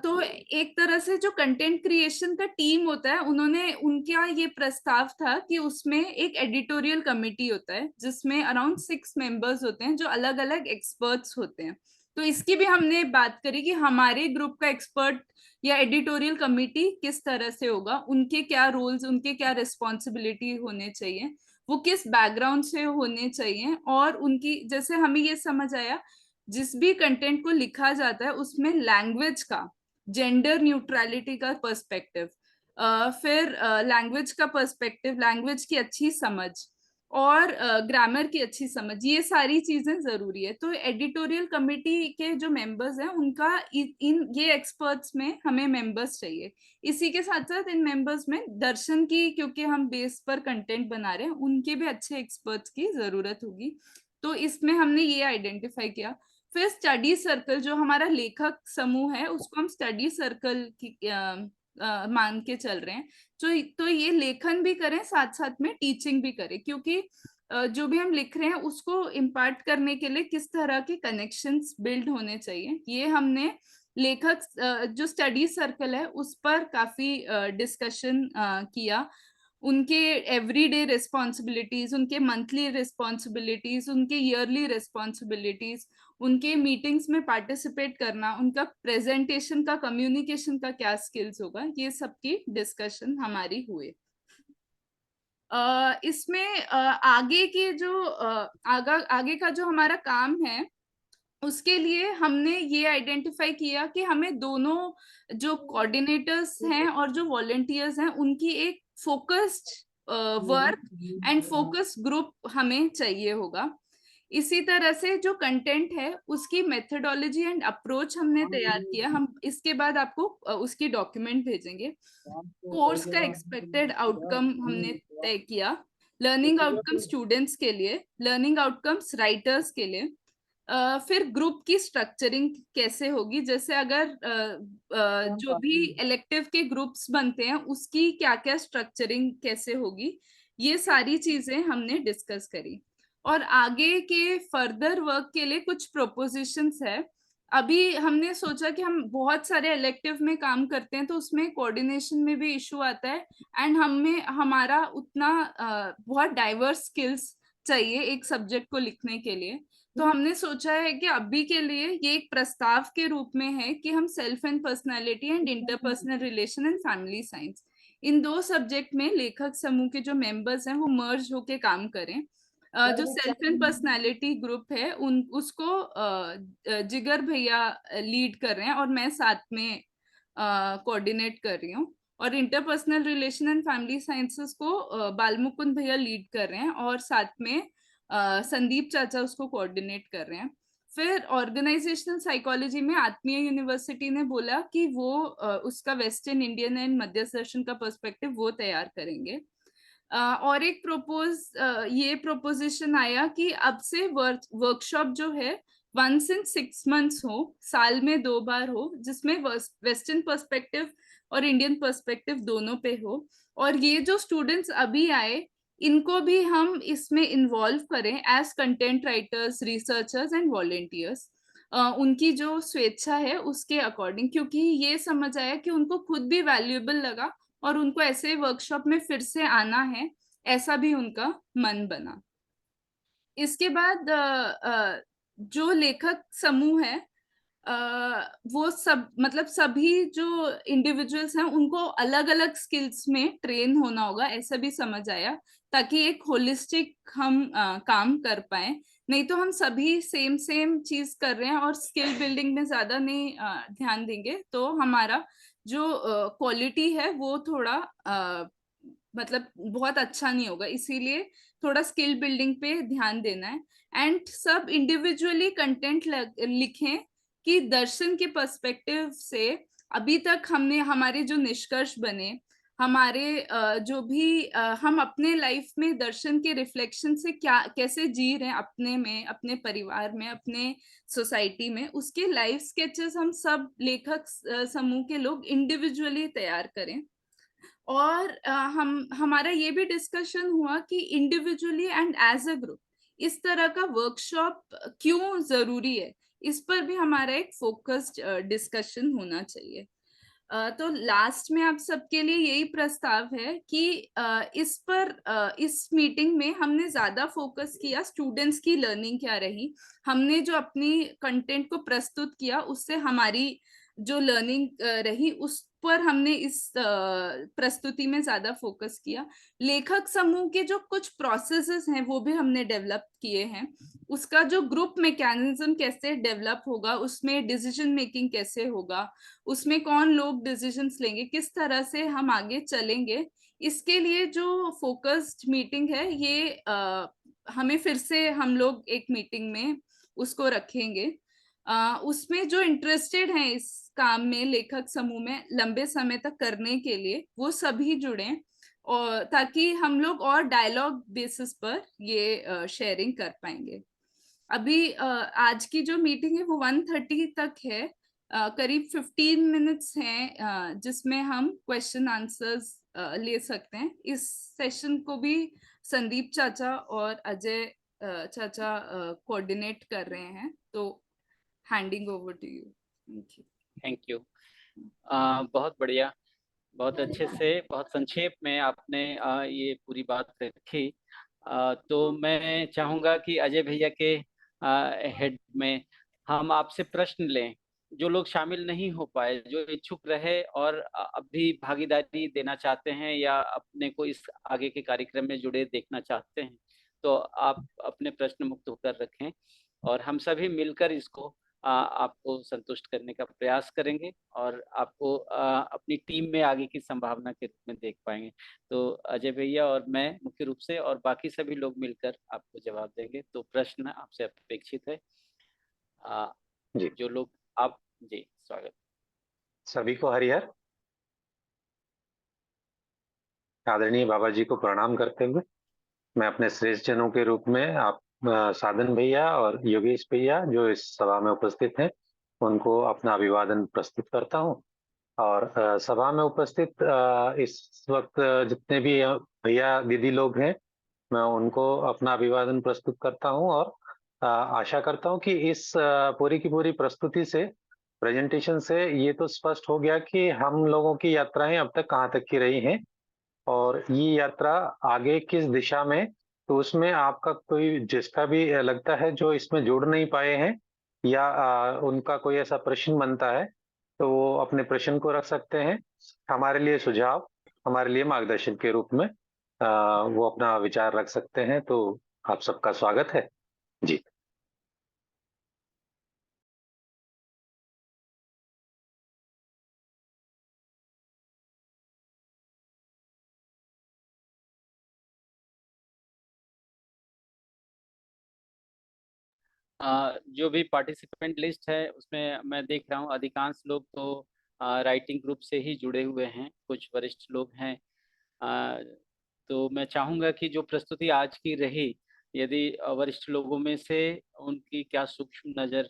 तो एक तरह से जो कंटेंट क्रिएशन का टीम होता है उन्होंने उनका ये प्रस्ताव था कि उसमें एक एडिटोरियल कमेटी होता है जिसमें अराउंड 6 मेंबर्स होते हैं जो अलग अलग एक्सपर्ट्स होते हैं। तो इसकी भी हमने बात करी कि हमारे ग्रुप का एक्सपर्ट या एडिटोरियल कमेटी किस तरह से होगा, उनके क्या रोल्स, उनके क्या रिस्पॉन्सिबिलिटी होने चाहिए, वो किस बैकग्राउंड से होने चाहिए और उनकी, जैसे हमें ये समझ आया जिस भी कंटेंट को लिखा जाता है उसमें लैंग्वेज का, जेंडर न्यूट्रलिटी का पर्सपेक्टिव, फिर लैंग्वेज का पर्सपेक्टिव, लैंग्वेज की अच्छी समझ और ग्रामर की अच्छी समझ, ये सारी चीजें जरूरी है। तो एडिटोरियल कमेटी के जो मेंबर्स हैं उनका इन ये एक्सपर्ट्स में हमें मेंबर्स चाहिए। इसी के साथ साथ इन मेंबर्स में दर्शन की, क्योंकि हम बेस पर कंटेंट बना रहे हैं, उनके भी अच्छे एक्सपर्ट्स की जरूरत होगी। तो इसमें हमने ये आइडेंटिफाई किया। फिर स्टडी सर्कल, जो हमारा लेखक समूह है उसको हम स्टडी सर्कल की मान के चल रहे हैं। तो ये लेखन भी करें साथ साथ में टीचिंग भी करें, क्योंकि जो भी हम लिख रहे हैं उसको इम्पार्ट करने के लिए किस तरह के कनेक्शंस बिल्ड होने चाहिए, ये हमने लेखक जो स्टडी सर्कल है उस पर काफी डिस्कशन किया। उनके एवरीडे रिस्पॉन्सिबिलिटीज, उनके मंथली रिस्पॉन्सिबिलिटीज, उनके ईयरली रिस्पॉन्सिबिलिटीज, उनके मीटिंग्स में पार्टिसिपेट करना, उनका प्रेजेंटेशन का, कम्युनिकेशन का क्या स्किल्स होगा, ये सब की डिस्कशन हमारी हुए। इसमें आगे के जो आगे का जो हमारा काम है उसके लिए हमने ये आइडेंटिफाई किया कि हमें दोनों जो कोऑर्डिनेटर्स हैं और जो वॉलंटियर्स हैं उनकी एक focused work and focus group हमें चाहिए होगा। इसी तरह से जो कंटेंट है उसकी मेथोडोलॉजी एंड अप्रोच हमने तैयार किया। हम इसके बाद आपको उसकी डॉक्यूमेंट भेजेंगे। कोर्स का एक्सपेक्टेड आउटकम हमने तय किया, लर्निंग आउटकम स्टूडेंट्स के लिए, लर्निंग आउटकम्स राइटर्स के लिए। फिर ग्रुप की स्ट्रक्चरिंग कैसे होगी, जैसे अगर जो भी इलेक्टिव के ग्रुप्स बनते हैं उसकी क्या क्या स्ट्रक्चरिंग कैसे होगी, ये सारी चीजें हमने डिस्कस करी। और आगे के फर्दर वर्क के लिए कुछ प्रोपोजिशंस है। अभी हमने सोचा कि हम बहुत सारे इलेक्टिव में काम करते हैं तो उसमें कोऑर्डिनेशन में भी इशू आता है एंड हमारा उतना बहुत डाइवर्स स्किल्स चाहिए एक सब्जेक्ट को लिखने के लिए। तो हमने सोचा है कि अभी के लिए ये एक प्रस्ताव के रूप में है कि हम self and personality and interpersonal relation and family science, in 2 subject में लेखक समूह के जो मेंबर्स हैं वो मर्ज होके काम करें। जो सेल्फ एंड पर्सनालिटी ग्रुप है उसको जिगर भैया लीड कर रहे हैं और मैं साथ में कोऑर्डिनेट कर रही हूँ। और interpersonal relation and family sciences को बालमुकुंद भैया लीड कर रहे हैं और साथ में संदीप चाचा उसको कोऑर्डिनेट कर रहे हैं। फिर ऑर्गेनाइजेशनल साइकोलॉजी में आत्मीय यूनिवर्सिटी ने बोला कि वो उसका वेस्टर्न इंडियन एंड मध्य दर्शन का पर्सपेक्टिव वो तैयार करेंगे। और एक ये प्रोपोजिशन आया कि अब से वर्कशॉप जो है 1 in 6 months हो, साल में 2 बार हो, जिसमें वेस्टर्न पर्सपेक्टिव और इंडियन पर्सपेक्टिव दोनों पे हो। और ये जो स्टूडेंट्स अभी आए इनको भी हम इसमें इन्वॉल्व करें as content writers, researchers and volunteers, उनकी जो स्वेच्छा है उसके अकॉर्डिंग, क्योंकि ये समझ आया कि उनको खुद भी वैल्यूएबल लगा और उनको ऐसे वर्कशॉप में फिर से आना है, ऐसा भी उनका मन बना। इसके बाद जो लेखक समूह है वो सब, मतलब सभी जो इंडिविजुअल्स हैं उनको अलग अलग स्किल्स में ट्रेन होना होगा, ऐसा भी समझ आया, ताकि एक होलिस्टिक हम काम कर पाए। नहीं तो हम सभी सेम चीज कर रहे हैं और स्किल बिल्डिंग में ज्यादा नहीं ध्यान देंगे तो हमारा जो क्वालिटी है वो थोड़ा मतलब बहुत अच्छा नहीं होगा। इसीलिए थोड़ा स्किल बिल्डिंग पे ध्यान देना है। एंड सब इंडिविजुअली कंटेंट लिखें कि दर्शन के पर्सपेक्टिव से अभी तक हमने हमारे जो निष्कर्ष बने, हमारे जो भी हम अपने लाइफ में दर्शन के रिफ्लेक्शन से क्या कैसे जी रहे हैं, अपने में, अपने परिवार में, अपने सोसाइटी में, उसके लाइफ स्केचेस हम सब लेखक समूह के लोग इंडिविजुअली तैयार करें। और हमारा ये भी डिस्कशन हुआ कि individually and as a group इस तरह का वर्कशॉप क्यों जरूरी है, इस पर भी हमारा एक फोकस्ड डिस्कशन होना चाहिए। तो लास्ट में आप सबके लिए यही प्रस्ताव है कि इस मीटिंग में हमने ज्यादा फोकस किया स्टूडेंट्स की लर्निंग क्या रही, हमने जो अपनी कंटेंट को प्रस्तुत किया उससे हमारी जो लर्निंग रही उस पर हमने इस प्रस्तुति में ज्यादा फोकस किया। लेखक समूह के जो कुछ प्रोसेसेस हैं वो भी हमने डेवलप किए हैं, उसका जो ग्रुप मैकेनिज्म कैसे डेवलप होगा, उसमें डिसीजन मेकिंग कैसे होगा, उसमें कौन लोग डिसीजंस लेंगे, किस तरह से हम आगे चलेंगे, इसके लिए जो फोकस्ड मीटिंग है ये हमें फिर से हम लोग एक मीटिंग में उसको रखेंगे। उसमें जो इंटरेस्टेड हैं इस काम में लेखक समूह में लंबे समय तक करने के लिए वो सभी जुड़े, और ताकि हम लोग और डायलॉग बेसिस पर ये शेयरिंग कर पाएंगे। अभी आज की जो मीटिंग है वो 1:30 तक है, करीब 15 मिनट्स हैं जिसमें हम क्वेश्चन आंसर्स ले सकते हैं। इस सेशन को भी संदीप चाचा और अजय चाचा कोऑर्डिनेट कर रहे हैं, तो handing over to you. Thank you. Thank you. बहुत बढ़िया, बहुत अच्छे से, बहुत संक्षेप में आपने ये पूरी बात रखी। तो मैं चाहूँगा कि अजय भैया के हेड में हम आपसे प्रश्न लें। जो लोग शामिल नहीं हो पाए, जो इच्छुक रहे और अभी भागीदारी देना चाहते हैं या अपने को इस आगे के कार्यक्रम में जुड़े देखना चाहते हैं, तो आप अपने प्रश्न मुक्त होकर रखें और हम सभी मिलकर इसको आपको संतुष्ट करने का प्रयास करेंगे और आपको अपनी टीम में आगे की संभावना के रूप में देख पाएंगे। तो अजय भैया और मैं मुख्य रूप से और बाकी सभी लोग मिलकर आपको जवाब देंगे। तो प्रश्न आपसे अपेक्षित है। जी जो लोग आप जी स्वागत। सभी को हरिहर। आदरणीय बाबा जी को प्रणाम करते हुए मैं अपने श्रेष्ठ जनों के रूप में आप साधन भैया और योगेश भैया जो इस सभा में उपस्थित हैं उनको अपना अभिवादन प्रस्तुत करता हूं। और सभा में उपस्थित इस वक्त जितने भी भैया दीदी लोग हैं मैं उनको अपना अभिवादन प्रस्तुत करता हूं और आशा करता हूं कि इस पूरी की पूरी प्रस्तुति से, प्रेजेंटेशन से ये तो स्पष्ट हो गया कि हम लोगों की यात्राएं अब तक कहाँ तक की रही हैं और ये यात्रा आगे किस दिशा में। तो उसमें आपका कोई जिसका भी लगता है जो इसमें जुड़ नहीं पाए हैं या उनका कोई ऐसा प्रश्न बनता है तो वो अपने प्रश्न को रख सकते हैं। हमारे लिए सुझाव, हमारे लिए मार्गदर्शन के रूप में वो अपना विचार रख सकते हैं। तो आप सबका स्वागत है जी। जो भी पार्टिसिपेंट लिस्ट है उसमें मैं देख रहा हूँ अधिकांश लोग तो राइटिंग ग्रुप से ही जुड़े हुए हैं, कुछ वरिष्ठ लोग हैं। तो मैं चाहूँगा कि जो प्रस्तुति आज की रही, यदि वरिष्ठ लोगों में से उनकी क्या सूक्ष्म नज़र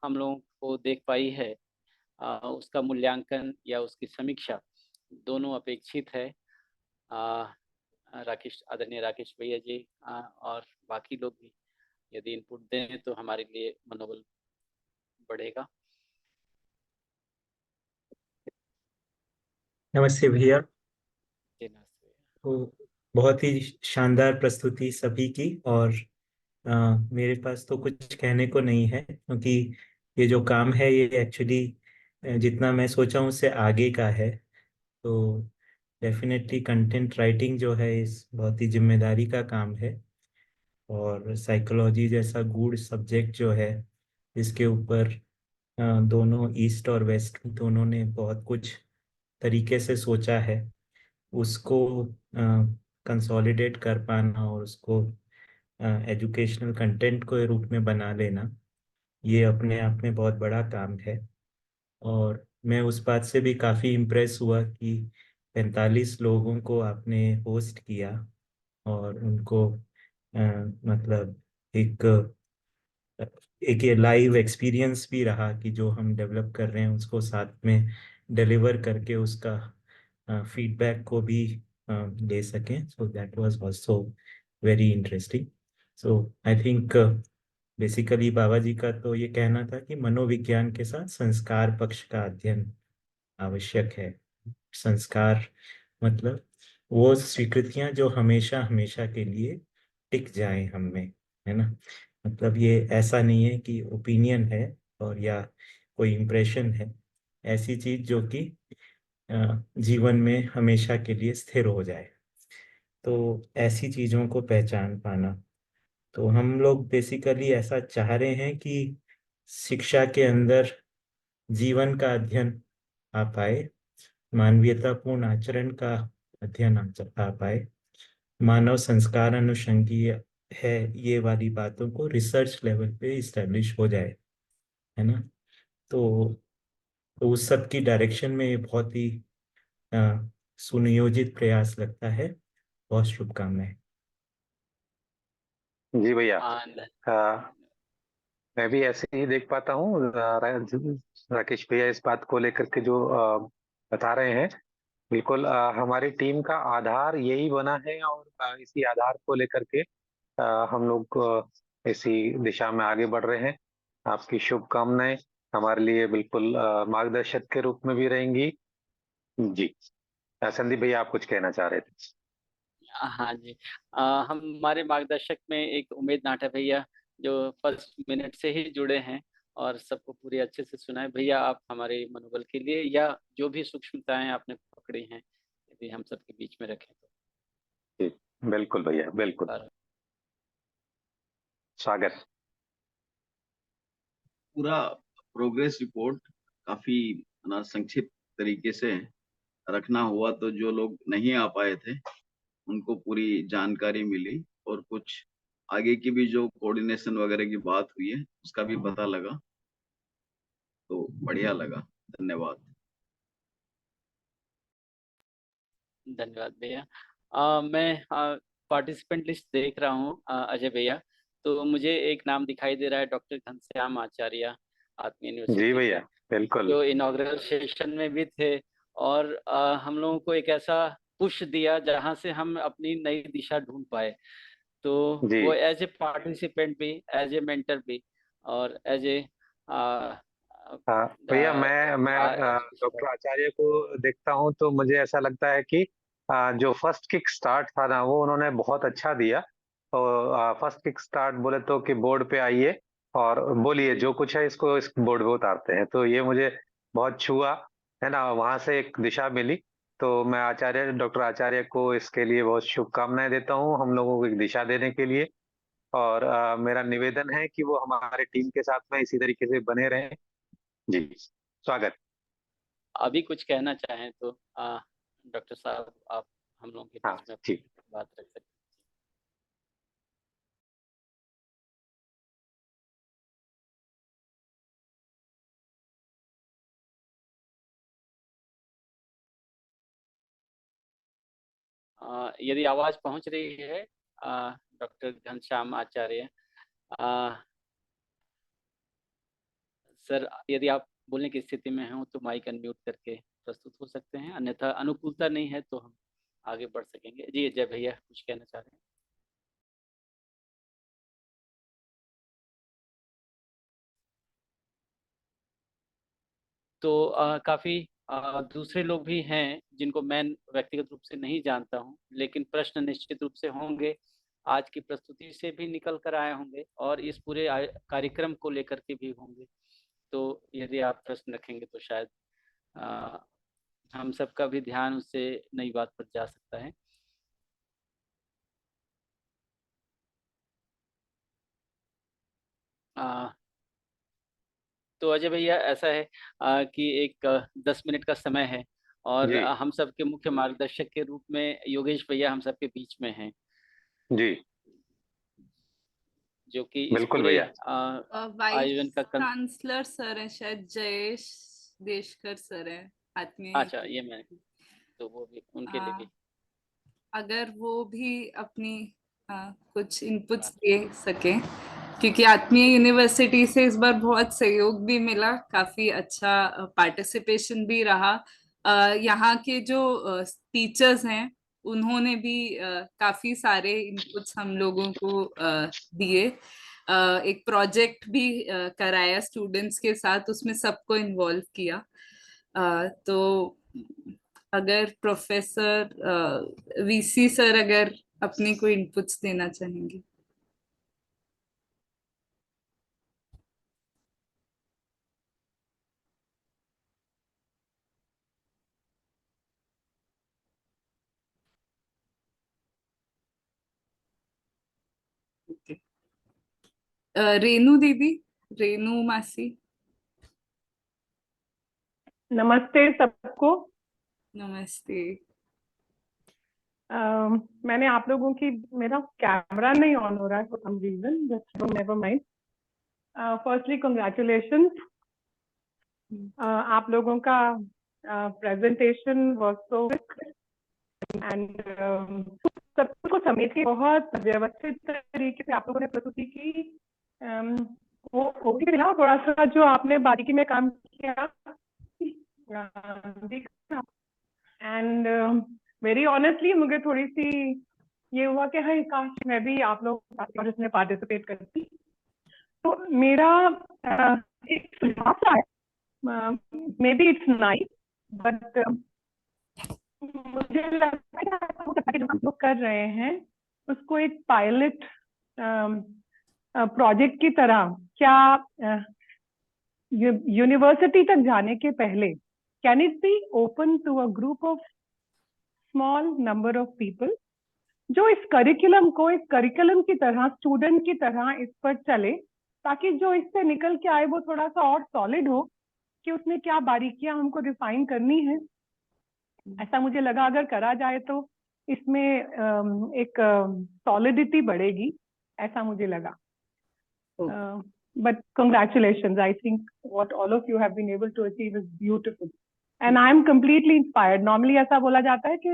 हम लोगों को देख पाई है, उसका मूल्यांकन या उसकी समीक्षा दोनों अपेक्षित है। राकेश, आदरणीय राकेश भैया जी और बाकी लोग भी यदि इनपुट दें तो हमारे लिए मनोबल बढ़ेगा। नमस्ते भैया। जी नमस्ते। तो बहुत ही शानदार प्रस्तुति सभी की और मेरे पास तो कुछ कहने को नहीं है क्योंकि ये जो काम है ये एक्चुअली जितना मैं सोचा हूँ उससे आगे का है। तो डेफिनेटली कंटेंट राइटिंग जो है इस बहुत ही जिम्मेदारी का काम है और साइकोलॉजी जैसा गूढ़ सब्जेक्ट जो है इसके ऊपर दोनों ईस्ट और वेस्ट दोनों ने बहुत कुछ तरीके से सोचा है। उसको कंसोलिडेट कर पाना और उसको एजुकेशनल कंटेंट को रूप में बना लेना, ये अपने आप में बहुत बड़ा काम है। और मैं उस बात से भी काफ़ी इम्प्रेस हुआ कि 45 लोगों को आपने होस्ट किया और उनको मतलब एक एक ये लाइव एक्सपीरियंस भी रहा कि जो हम डेवलप कर रहे हैं उसको साथ में डिलीवर करके उसका फीडबैक को भी ले सकें। So that was also very interesting. So I think basically Baba ji का तो ये कहना था कि मनोविज्ञान के साथ संस्कार पक्ष का अध्ययन आवश्यक है। संस्कार मतलब वो स्वीकृतियां जो हमेशा हमेशा के लिए टिक जाएं हम में, है ना। मतलब ये ऐसा नहीं है कि ओपिनियन है और या कोई इम्प्रेशन है, ऐसी चीज जो कि जीवन में हमेशा के लिए स्थिर हो जाए। तो ऐसी चीजों को पहचान पाना, तो हम लोग बेसिकली ऐसा चाह रहे हैं कि शिक्षा के अंदर जीवन का अध्ययन आ पाए, मानवीयतापूर्ण आचरण का अध्ययन आ पाए, मानव संस्कार अनुषंगीय है, ये वाली बातों को रिसर्च लेवल पे इस्टेब्लिश हो जाए, है ना। तो उस सब की डायरेक्शन में ये बहुत ही सुनियोजित प्रयास लगता है। बहुत शुभकामनाएं। जी भैया, हाँ, मैं भी ऐसे ही देख पाता हूँ। राकेश भैया इस बात को लेकर के जो बता रहे हैं, बिल्कुल हमारी टीम का आधार यही बना है और इसी आधार को लेकर के हम लोग इसी दिशा में आगे बढ़ रहे हैं। आपकी शुभकामनाएं हमारे लिए बिल्कुल मार्गदर्शक के रूप में भी रहेंगी। जी, संदीप भैया आप कुछ कहना चाह रहे थे? हाँ जी। हमारे मार्गदर्शक में एक उमेद नाटा भैया जो फर्स्ट मिनट से ही जुड़े हैं और सबको पूरी अच्छे से सुनाए। भैया आप हमारे मनोबल के लिए या जो भी सूक्ष्मताएं आपने पकड़ी हैं यदि हम सबके बीच में रखें तो। जी, बिल्कुल भैया, बिल्कुल। स्वागत। पूरा प्रोग्रेस रिपोर्ट काफी संक्षिप्त तरीके से रखना हुआ, तो जो लोग नहीं आ पाए थे उनको पूरी जानकारी मिली और कुछ आगे की भी जो कोऑर्डिनेशन वगैरह की बात हुई है उसका भी पता लगा, तो बढ़िया लगा। धन्यवाद। धन्यवाद भैया। मैं पार्टिसिपेंट लिस्ट देख रहा हूँ अजय भैया, तो मुझे एक नाम दिखाई दे रहा है, डॉक्टर घनश्याम आचार्य, आत्मीय जी यूनिवर्सिटी भैया, के, बिल्कुल। जो इनॉग्रल सेशन में भी थे और हम लोगों को एक ऐसा पुश दिया जहां से हम अपनी नई दिशा ढूंढ पाए। तो जी वो एज ए पार्टिसिपेंट भी, एज ए मेंटर भी और एज ए हाँ भैया, मैं डॉक्टर आचार्य को देखता हूँ तो मुझे ऐसा लगता है कि जो फर्स्ट किक स्टार्ट था ना वो उन्होंने बहुत अच्छा दिया। तो फर्स्ट किक स्टार्ट बोले तो कि बोर्ड पे आइए और बोलिए जो कुछ है इसको इस बोर्ड पे उतारते हैं, तो ये मुझे बहुत छुआ, है ना। वहां से एक दिशा मिली, तो मैं डॉक्टर आचार्य को इसके लिए बहुत शुभकामनाएं देता हूँ, हम लोगों को एक दिशा देने के लिए। और मेरा निवेदन है कि वो हमारे टीम के साथ में इसी तरीके से बने रहें। जी, स्वागत। अभी कुछ कहना चाहें तो डॉक्टर साहब आप हम लोगों के हाँ बीच में ठीक। बात रख सकते हैं। यदि आवाज पहुंच रही है डॉक्टर घनश्याम आचार्य, सर यदि आप बोलने की स्थिति में हो तो माइक अनम्यूट करके प्रस्तुत हो सकते हैं, अन्यथा अनुकूलता नहीं है तो हम आगे बढ़ सकेंगे। जी अजय भैया कुछ कहना चाह रहे हैं? तो काफी दूसरे लोग भी हैं जिनको मैं व्यक्तिगत रूप से नहीं जानता हूं, लेकिन प्रश्न निश्चित रूप से होंगे, आज की प्रस्तुति से भी निकल कर आए होंगे और इस पूरे कार्यक्रम को लेकर के भी होंगे। तो यदि आप प्रश्न रखेंगे तो शायद अ, हम सबका भी ध्यान उससे नई बात पर जा सकता है। तो अजय भैया ऐसा है कि एक 10 मिनट का समय है और जी हम सबके मुख्य मार्गदर्शक के रूप में योगेश भैया हम सबके बीच में हैं, जी जो कि इस बिल्कुल पूरे भैया। आयोजन वाइस का चांसलर सर है शायद, जयेश देशकर सर है आत्मीय अच्छा, ये मैं तो वो भी उनके लिए भी अगर वो भी अपनी कुछ इनपुट्स दे सके, क्योंकि आत्मीय यूनिवर्सिटी से इस बार बहुत सहयोग भी मिला, काफी अच्छा पार्टिसिपेशन भी रहा। यहाँ के जो टीचर्स हैं उन्होंने भी काफी सारे इनपुट्स हम लोगों को दिए। एक प्रोजेक्ट भी कराया स्टूडेंट्स के साथ, उसमें सबको इन्वॉल्व किया। तो अगर प्रोफेसर वीसी सर अगर अपनी कोई इनपुट्स देना चाहेंगे। रेनू दीदी, रेनू मासी। नमस्ते सबको। नमस्ते। मैंने आप लोगों की, मेरा कैमरा नहीं ऑन हो रहा है for some reason, just never mind. Firstly congratulations, आप लोगों का प्रेजेंटेशन वाज सो एंड सब कुछ को समेट के बहुत व्यवस्थित तरीके से आप लोगों ने प्रस्तुति की। वो ओके ना, थोड़ा सा जो आपने बारीकी में काम किया एंड वेरी ऑनेस्टली मुझे थोड़ी सी ये हुआ कि हाँ काश मैं भी आप लोग इसमें पार्टिसिपेट करती। तो मेरा एक सुझाव सा है, may be it's nice but मुझे लगता है जो हम लोग कर रहे हैं उसको एक पायलट प्रोजेक्ट की तरह, क्या यूनिवर्सिटी तक जाने के पहले can it be open to a group of small number of people जो इस करिकुलम को एक करिकुलम की तरह, स्टूडेंट की तरह इस पर चले, ताकि जो इससे निकल के आए वो थोड़ा सा और सॉलिड हो कि उसमें क्या बारीकियां हमको डिफाइन करनी है। ऐसा मुझे लगा अगर करा जाए तो इसमें एक सॉलिडिटी बढ़ेगी, ऐसा मुझे लगा। But congratulations, I think what all of you have been able to achieve is beautiful and I am completely inspired. Normally ऐसा बोला जाता है कि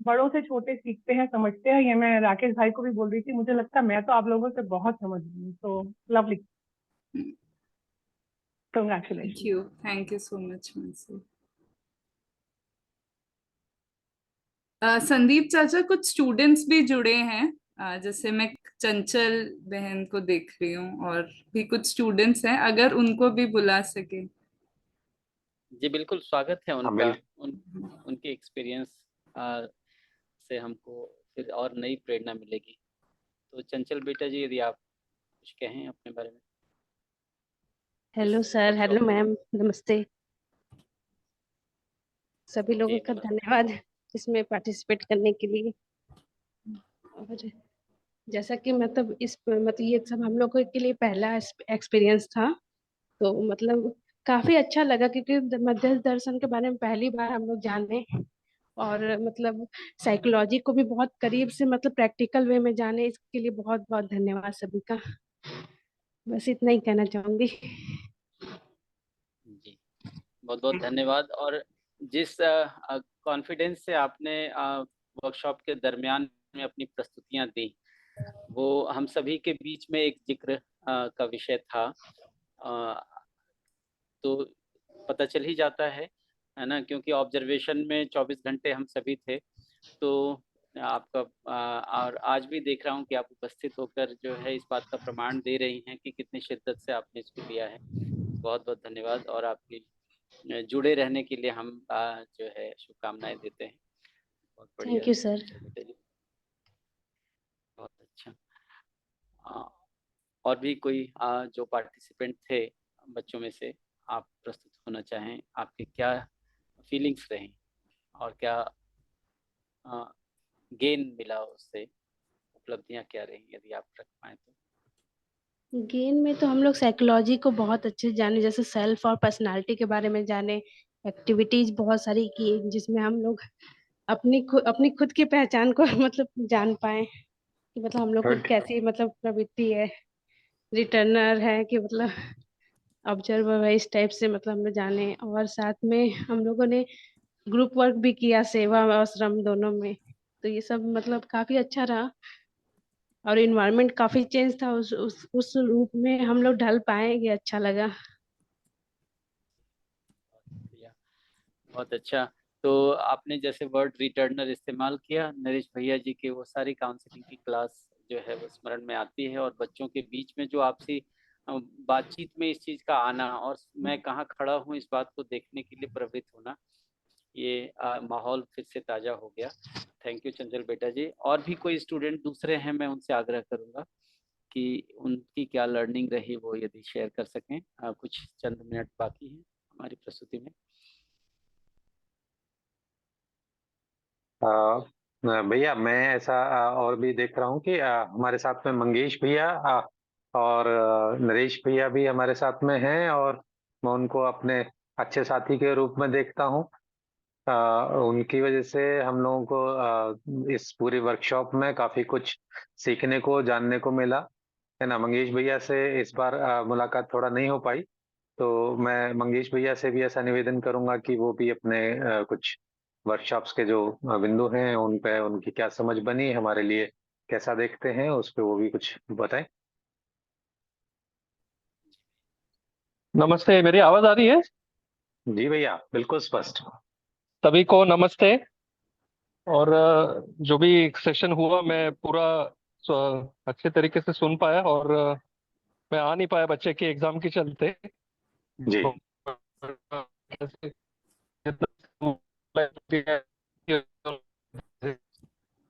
बड़ों से छोटे सीखते हैं, समझते हैं। ये मैं राकेश भाई को भी बोल रही थी, मुझे लगता है मैं तो आप लोगों से बहुत समझ रही हूँ। So lovely, congratulations. Thank you so much मासी। संदीप चाचा, कुछ स्टूडेंट्स भी जुड़े हैं, जैसे मैं चंचल बहन को देख रही हूँ और भी कुछ स्टूडेंट्स हैं, अगर उनको भी बुला सके। जी बिल्कुल स्वागत है उनका। उनके एक्सपीरियंस से हमको फिर और नई प्रेरणा मिलेगी। तो चंचल बेटा जी, यदि आप कुछ कहें अपने बारे में। हेलो सर, हेलो मैम, नमस्ते। सभी लोगों का धन्यवाद इसमें पार्टिसिपेट करने के लिए। और जैसा कि मतलब ये सब हम लोगों के लिए पहला एक्सपीरियंस था, तो मतलब काफी अच्छा लगा, क्योंकि मध्यस्थ दर्शन के बारे में पहली बार हम लोग जाने और मतलब साइकोलॉजी को भी बहुत करीब से मतलब प्रैक्टिकल वे में जाने, इसके लिए बहुत बहुत धन्यवाद सभी का। बस इतना ही कहना चाहूंगी। जी बहुत बहुत धन्यवाद। और जिस कॉन्फिडेंस से आपने वर्कशॉप के दरमियान में अपनी प्रस्तुतियां दी, वो हम सभी के बीच में एक जिक्र का विषय था। तो पता चल ही जाता है ना, क्योंकि ऑब्जर्वेशन में 24 घंटे हम सभी थे। तो आपका और आज भी देख रहा हूँ कि आप उपस्थित होकर जो है इस बात का प्रमाण दे रही हैं कि कितनी शिद्दत से आपने इसको लिया है। बहुत बहुत धन्यवाद और आपकी जुड़े रहने के लिए हम जो है शुभकामनाएं देते हैं। बहुत बढ़िया। Thank you sir. बहुत अच्छा। और भी कोई जो पार्टिसिपेंट थे बच्चों में से, आप प्रस्तुत होना चाहें, आपके क्या फीलिंग्स रहे और क्या गेन मिला उससे, उपलब्धियां क्या रही, यदि आप रख पाए तो। गेन में तो हम लोग साइकोलॉजी को बहुत अच्छे से जाने, जैसे सेल्फ और पर्सनालिटी के बारे में जाने, एक्टिविटीज बहुत सारी की जिसमें हम लोग अपनी खुद की पहचान को मतलब जान पाए कि मतलब हम लोग को गुड। कैसी मतलब प्रवृत्ति है, रिटर्नर है कि मतलब ऑब्जर्वर है, इस टाइप से मतलब हम लोग जाने। और साथ में हम लोगों ने ग्रुप वर्क भी किया, सेवा और श्रम दोनों में। तो ये सब मतलब काफी अच्छा रहा और इन्वायरमेंट काफी चेंज था, उस रूप में हम लोग ढल पाए, ये अच्छा लगा। बहुत अच्छा। तो आपने जैसे वर्ड रिटर्नर इस्तेमाल किया, नरेश भैया जी के वो सारी काउंसलिंग की क्लास जो है वो स्मरण में आती है, और बच्चों के बीच में जो आपसी बातचीत में इस चीज का आना और मैं कहाँ खड़ा हूँ इस बात को देखने के लिए प्रवृत्त होना, ये माहौल फिर से ताजा हो गया। थैंक यू चंचल बेटा जी। और भी कोई स्टूडेंट दूसरे हैं, मैं उनसे आग्रह करूंगा कि उनकी क्या लर्निंग रही वो यदि शेयर कर सकें। कुछ चंद मिनट बाकी हैं हमारी प्रस्तुति में। भैया मैं ऐसा और भी देख रहा हूँ कि हमारे साथ में मंगेश भैया और नरेश भैया भी हमारे साथ में हैं, और मैं उनको अपने अच्छे साथी के रूप में देखता हूँ। उनकी वजह से हम लोगों को इस पूरी वर्कशॉप में काफी कुछ सीखने को, जानने को मिला, है ना। मंगेश भैया से इस बार मुलाकात थोड़ा नहीं हो पाई, तो मैं मंगेश भैया से भी ऐसा निवेदन करूंगा कि वो भी अपने कुछ वर्कशॉप्स के जो बिंदु हैं उन पे उनकी क्या समझ बनी, हमारे लिए कैसा देखते हैं, उस पे वो भी कुछ बताएं। नमस्ते, मेरी आवाज आ रही है? जी भैया, बिल्कुल स्पष्ट। सभी को नमस्ते। और जो भी सेशन हुआ मैं पूरा अच्छे तरीके से सुन पाया, और मैं आ नहीं पाया बच्चे के एग्जाम के चलते। जी तो, अ,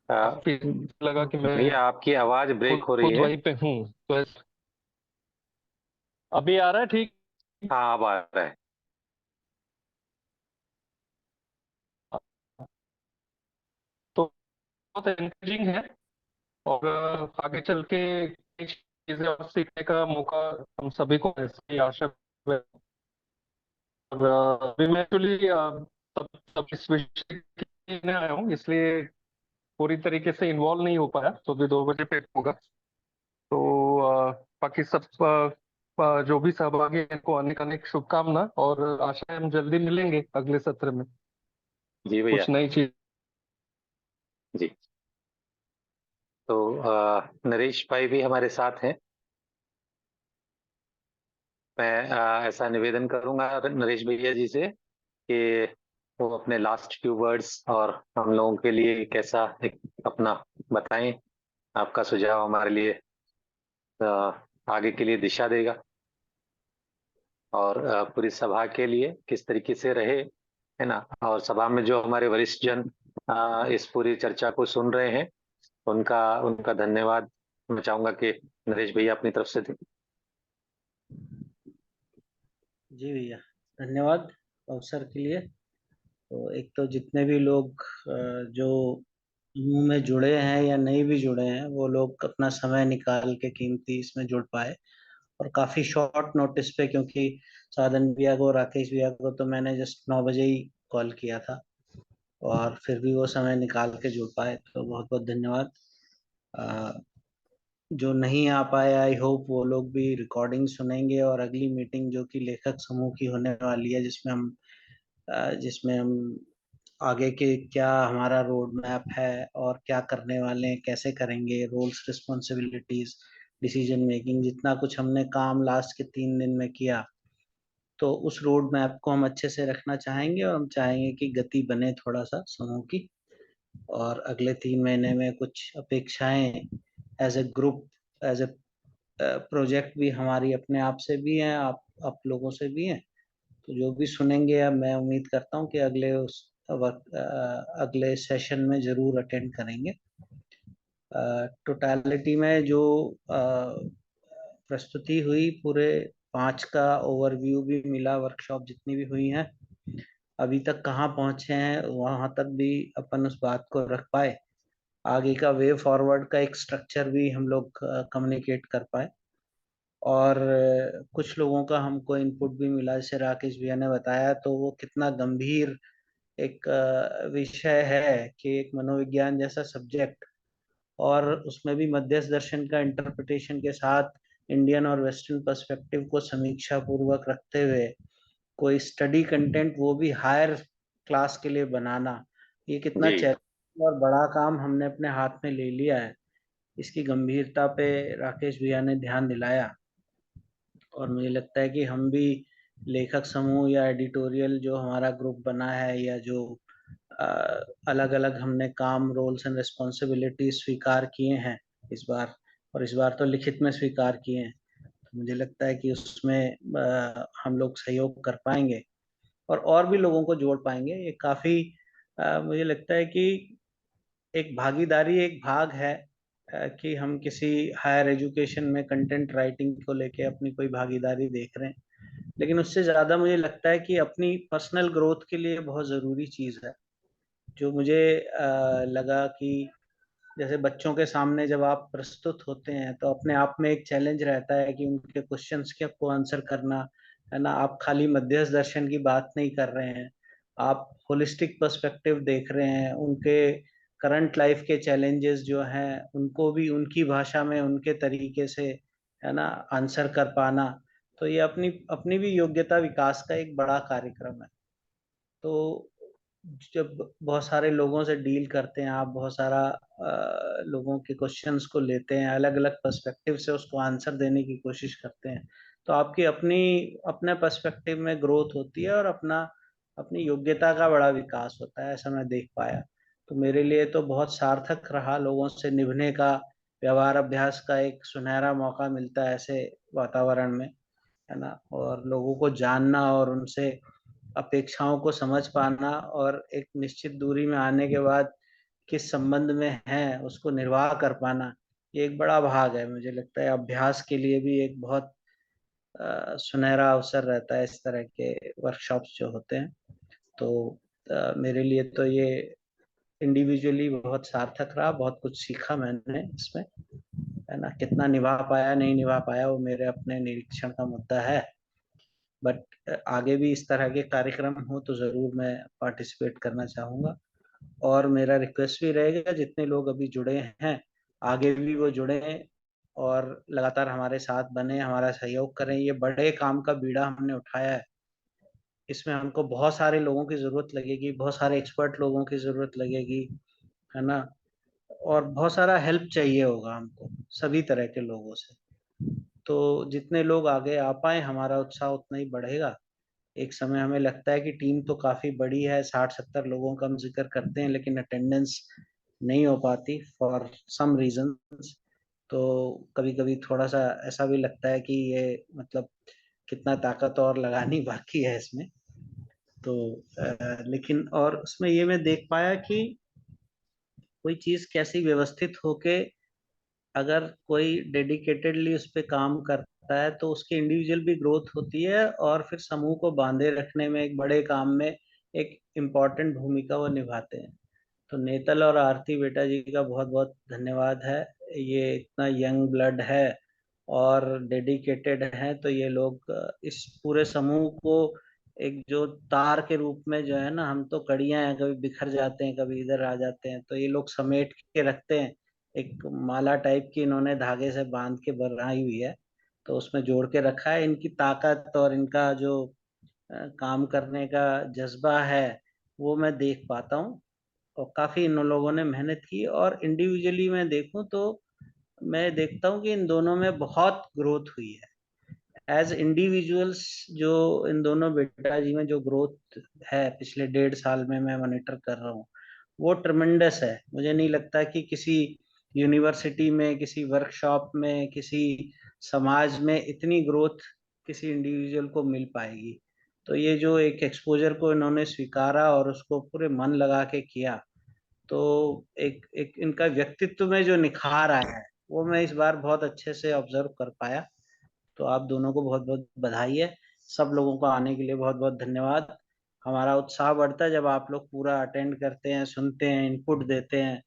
काफी लगा कि मैं भैया आपकी आवाज ब्रेक हो रही खुद है। वहीं पे हूँ। तो अभी आ रहा है ठीक? हाँ, अब आ रहा है। तो बहुत एनकरेजिंग है, और आगे चल के कुछ चीजें और सीखने का मौका हम सभी को ऐसी आशा है। और अभी मैं एक्चुअली तब इस विषय के लिए आया हूँ, इसलिए पूरी तरीके से इन्वॉल्व नहीं हो पाया। तो अभी 2 बजे पे होगा। तो बाकी सब जो भी सहभागी हैं इनको अनेक अनेक शुभकामना, और आशा है हम जल्दी मिलेंगे अगले सत्र में जी भैया। कुछ नई चीज। जी, तो नरेश भाई भी हमारे साथ हैं। मैं ऐसा निवेदन करूंगा नरेश भैया जी से कि वो अपने लास्ट फ्यू वर्ड्स और हम लोगों के लिए कैसा एक अपना बताएं। आपका सुझाव हमारे लिए अ, आगे के लिए दिशा देगा, और पूरी सभा के लिए किस तरीके से रहे, है ना। और सभा में जो हमारे वरिष्ठ जन इस पूरी चर्चा को सुन रहे हैं, उनका उनका धन्यवाद मैं चाहूंगा कि नरेश भैया अपनी तरफ से दें। जी भैया, धन्यवाद अवसर के लिए। तो एक तो जितने भी लोग जो समूह में जुड़े हैं या नहीं भी जुड़े हैं, वो लोग अपना समय निकाल के कीमती इसमें जुड़ पाए, और काफी शॉर्ट नोटिस पे, क्योंकि साधन भैया को, राकेश भैया को तो मैंने जस्ट 9 बजे ही कॉल किया था, और फिर भी वो समय निकाल के जुड़ पाए, तो बहुत बहुत धन्यवाद। जो नहीं आ पाए, आई होप वो लोग भी रिकॉर्डिंग सुनेंगे, और अगली मीटिंग जो कि लेखक समूह की होने वाली है, जिसमें हम आगे के क्या हमारा रोड मैप है और क्या करने वाले हैं, कैसे करेंगे, रोल्स, रिस्पॉन्सिबिलिटीज, डिसीजन मेकिंग, जितना कुछ हमने काम लास्ट के 3 दिन में किया, तो उस रोड मैप को हम अच्छे से रखना चाहेंगे, और हम चाहेंगे कि गति बने थोड़ा सा समूह की। और अगले 3 महीने में कुछ अपेक्षाएं as a group, as a project भी हमारी अपने आप से भी हैं, आप लोगों से भी हैं। तो जो भी सुनेंगे, अब मैं उम्मीद करता हूँ कि अगले सेशन में जरूर अटेंड करेंगे। टोटालिटी में जो प्रस्तुति हुई, पूरे 5 का ओवरव्यू भी मिला, वर्कशॉप जितनी भी हुई हैं, अभी तक कहाँ पहुंचे हैं वहां तक भी अपन उस बात को रख पाए, आगे का वे फॉरवर्ड का एक स्ट्रक्चर भी हम लोग कम्युनिकेट कर पाए। और कुछ लोगों का हमको इनपुट भी मिला, जैसे राकेश भैया ने बताया, तो वो कितना गंभीर एक विषय है कि एक मनोविज्ञान जैसा सब्जेक्ट, और उसमें भी मध्यस्थ दर्शन का इंटरप्रिटेशन के साथ इंडियन और वेस्टर्न पर्सपेक्टिव को समीक्षा पूर्वक रखते हुए कोई स्टडी कंटेंट, वो भी हायर क्लास के लिए बनाना, ये कितना चैलेंजिंग और बड़ा काम हमने अपने हाथ में ले लिया है। इसकी गंभीरता पे राकेश भैया ने ध्यान दिलाया, और मुझे लगता है कि हम भी लेखक समूह या एडिटोरियल जो हमारा ग्रुप बना है, या जो अलग अलग हमने काम, रोल्स एंड रिस्पॉन्सिबिलिटीज स्वीकार किए हैं इस बार, और इस बार तो लिखित में स्वीकार किए हैं, तो मुझे लगता है कि उसमें हम लोग सहयोग कर पाएंगे और भी लोगों को जोड़ पाएंगे। ये काफी मुझे लगता है कि एक भागीदारी, एक भाग है कि हम किसी हायर एजुकेशन में कंटेंट राइटिंग को लेके अपनी कोई भागीदारी देख रहे हैं, लेकिन उससे ज्यादा मुझे लगता है कि अपनी पर्सनल ग्रोथ के लिए बहुत जरूरी चीज है। जो मुझे लगा कि जैसे बच्चों के सामने जब आप प्रस्तुत होते हैं तो अपने आप में एक चैलेंज रहता है कि उनके क्वेश्चंस के को आंसर करना, है ना। आप खाली मध्यस्थ दर्शन की बात नहीं कर रहे हैं, आप होलिस्टिक पर्सपेक्टिव देख रहे हैं, उनके करंट लाइफ के चैलेंजेस जो हैं उनको भी उनकी भाषा में, उनके तरीके से, है ना, आंसर कर पाना। तो ये अपनी अपनी भी योग्यता विकास का एक बड़ा कार्यक्रम है। तो जब बहुत सारे लोगों से डील करते हैं आप, बहुत सारा लोगों के क्वेश्चंस को लेते हैं, अलग अलग पर्सपेक्टिव से उसको आंसर देने की कोशिश करते हैं, तो आपकी अपनी अपने पर्सपेक्टिव में ग्रोथ होती है और अपनी योग्यता का बड़ा विकास होता है, ऐसा मैं देख पाया। तो मेरे लिए तो बहुत सार्थक रहा, लोगों से निभने का, व्यवहार अभ्यास का एक सुनहरा मौका मिलता है ऐसे वातावरण में, है ना। और लोगों को जानना और उनसे अपेक्षाओं को समझ पाना, और एक निश्चित दूरी में आने के बाद किस संबंध में है उसको निर्वाह कर पाना, ये एक बड़ा भाग है। मुझे लगता है अभ्यास के लिए भी एक बहुत सुनहरा अवसर रहता है इस तरह के वर्कशॉप्स जो होते हैं। तो मेरे लिए तो ये इंडिविजुअली बहुत सार्थक रहा, बहुत कुछ सीखा मैंने इसमें, है ना। कितना निभा पाया नहीं निभा पाया वो मेरे अपने निरीक्षण का मुद्दा है, बट आगे भी इस तरह के कार्यक्रम हो तो जरूर मैं पार्टिसिपेट करना चाहूँगा। और मेरा रिक्वेस्ट भी रहेगा, जितने लोग अभी जुड़े हैं आगे भी वो जुड़े और लगातार हमारे साथ बने, हमारा सहयोग करें। ये बड़े काम का बीड़ा हमने उठाया है, इसमें हमको बहुत सारे लोगों की जरूरत लगेगी, बहुत सारे एक्सपर्ट लोगों की जरूरत लगेगी, है ना। और बहुत सारा हेल्प चाहिए होगा हमको सभी तरह के लोगों से। तो जितने लोग आगे आ पाए हमारा उत्साह उतना ही बढ़ेगा। एक समय हमें लगता है कि टीम तो काफी बड़ी है, 60-70 लोगों का हम जिक्र करते हैं, लेकिन अटेंडेंस नहीं हो पाती फॉर सम रीजंस। तो कभी कभी थोड़ा सा ऐसा भी लगता है कि ये मतलब कितना ताकत और लगानी बाकी है इसमें। तो लेकिन और उसमें ये मैं देख पाया कि कोई चीज कैसी व्यवस्थित होके अगर कोई डेडिकेटेडली उस पर काम करता है तो उसकी इंडिविजुअल भी ग्रोथ होती है, और फिर समूह को बांधे रखने में, एक बड़े काम में एक इम्पॉर्टेंट भूमिका वो निभाते हैं। तो नेतल और आरती बेटा जी का बहुत बहुत धन्यवाद है। ये इतना यंग ब्लड है और डेडिकेटेड है, तो ये लोग इस पूरे समूह को एक जो तार के रूप में, जो है ना, हम तो कड़ियां हैं, कभी बिखर जाते हैं, कभी इधर आ जाते हैं, तो ये लोग समेट के रखते हैं। एक माला टाइप की इन्होंने धागे से बांध के बनाई हुई है, तो उसमें जोड़ के रखा है। इनकी ताकत और इनका जो काम करने का जज्बा है वो मैं देख पाता हूँ, और काफी इन लोगों ने मेहनत की। और इंडिविजुअली मैं देखूं तो मैं देखता हूँ कि इन दोनों में बहुत ग्रोथ हुई है एज इंडिविजुअल्स। जो इन दोनों बेटा जी में जो ग्रोथ है पिछले 1.5 साल में मैं मॉनिटर कर रहा हूँ, वो ट्रमेंडस है। मुझे नहीं लगता कि किसी यूनिवर्सिटी में, किसी वर्कशॉप में, किसी समाज में इतनी ग्रोथ किसी इंडिविजुअल को मिल पाएगी। तो ये जो एक एक्सपोजर को इन्होंने स्वीकारा और उसको पूरे मन लगा के किया, तो एक एक इनका व्यक्तित्व में जो निखार आया है वो मैं इस बार बहुत अच्छे से ऑब्जर्व कर पाया। तो आप दोनों को बहुत बहुत बधाई है, सब लोगों को आने के लिए बहुत बहुत धन्यवाद। हमारा उत्साह बढ़ता है जब आप लोग पूरा अटेंड करते हैं, सुनते हैं, इनपुट देते हैं,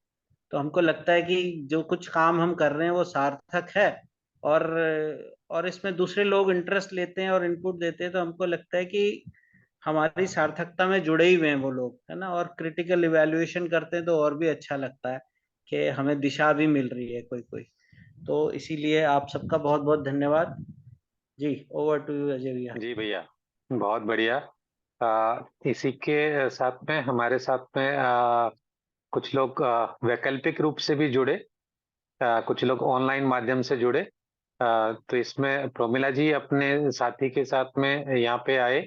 तो हमको लगता है कि जो कुछ काम हम कर रहे हैं वो सार्थक है, और इसमें दूसरे लोग इंटरेस्ट लेते हैं और इनपुट देते हैं, तो हमको लगता है कि हमारी सार्थकता में जुड़े ही हुए हैं वो लोग, है ना। और क्रिटिकल इवैल्यूएशन करते हैं तो और भी अच्छा लगता है कि हमें दिशा भी मिल रही है कोई कोई। तो इसीलिए आप सबका बहुत बहुत धन्यवाद जी। ओवर टू यू अजय भैया। जी भैया, बहुत बढ़िया। इसी के साथ में हमारे साथ में कुछ लोग वैकल्पिक रूप से भी जुड़े, कुछ लोग ऑनलाइन माध्यम से जुड़े। तो इसमें प्रोमिला जी अपने साथी के साथ में यहाँ पे आए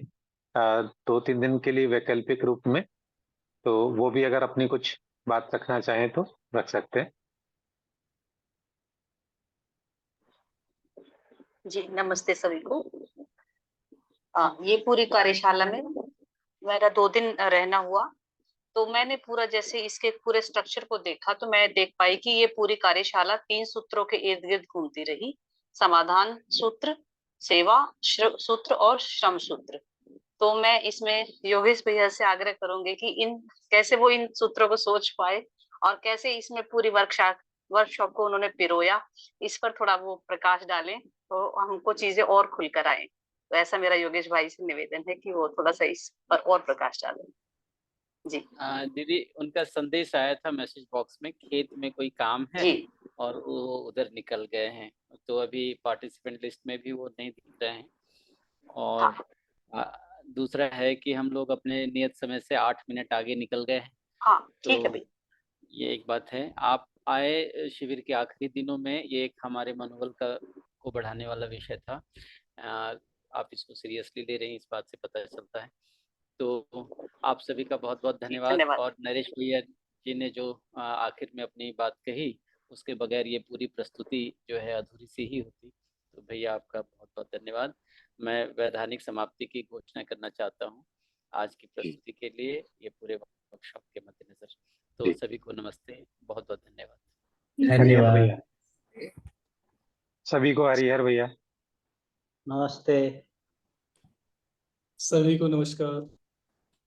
2-3 दिन के लिए वैकल्पिक रूप में, तो वो भी अगर अपनी कुछ बात रखना चाहें तो रख सकते हैं। जी नमस्ते सभी को। ये पूरी कार्यशाला में मेरा 2 दिन रहना हुआ, तो मैंने पूरा जैसे इसके पूरे स्ट्रक्चर को देखा तो मैं देख पाई कि ये पूरी कार्यशाला 3 सूत्रों के इर्द गिर्द घूमती रही। समाधान सूत्र, सेवा सूत्र और श्रम सूत्र। तो मैं इसमें योगेश भैया से आग्रह करूंगी कि कैसे वो इन सूत्रों को सोच पाए और कैसे इसमें पूरी वर्कशॉप को उन्होंने पिरोया, इस पर थोड़ा वो प्रकाश डालें तो हमको चीजें और खुलकर आए। तो ऐसा मेरा योगेश भाई से निवेदन है कि वो थोड़ा सा इस पर और प्रकाश डालें। जी दीदी, उनका संदेश आया था मैसेज बॉक्स में, खेत में कोई काम है जी और वो उधर निकल गए हैं, तो अभी पार्टिसिपेंट लिस्ट में भी वो नहीं दिख रहे हैं। और दूसरा है कि हम लोग अपने नियत समय से 8 मिनट आगे निकल गए हैं। हाँ ठीक है तो भाई। ये एक बात है। आप आए शिविर के आखिरी दिनों में, ये एक हमारे मनोबल को बढ़ाने वाला विषय था। आप इसको सीरियसली ले रहे हैं, इस बात से पता चलता है। तो आप सभी का बहुत बहुत धन्यवाद। और नरेश भैया जी ने जो आखिर में अपनी बात कही, उसके बगैर ये पूरी प्रस्तुति जो है अधूरी सी ही होती। तो भैया आपका बहुत बहुत धन्यवाद। मैं वैधानिक समाप्ति की घोषणा करना चाहता हूँ आज की प्रस्तुति के लिए, ये पूरे वर्कशॉप के मद्देनजर। तो सभी को नमस्ते, बहुत बहुत धन्यवाद। धन्यवाद सभी को हरिहर भैया। नमस्ते सभी को नमस्कार।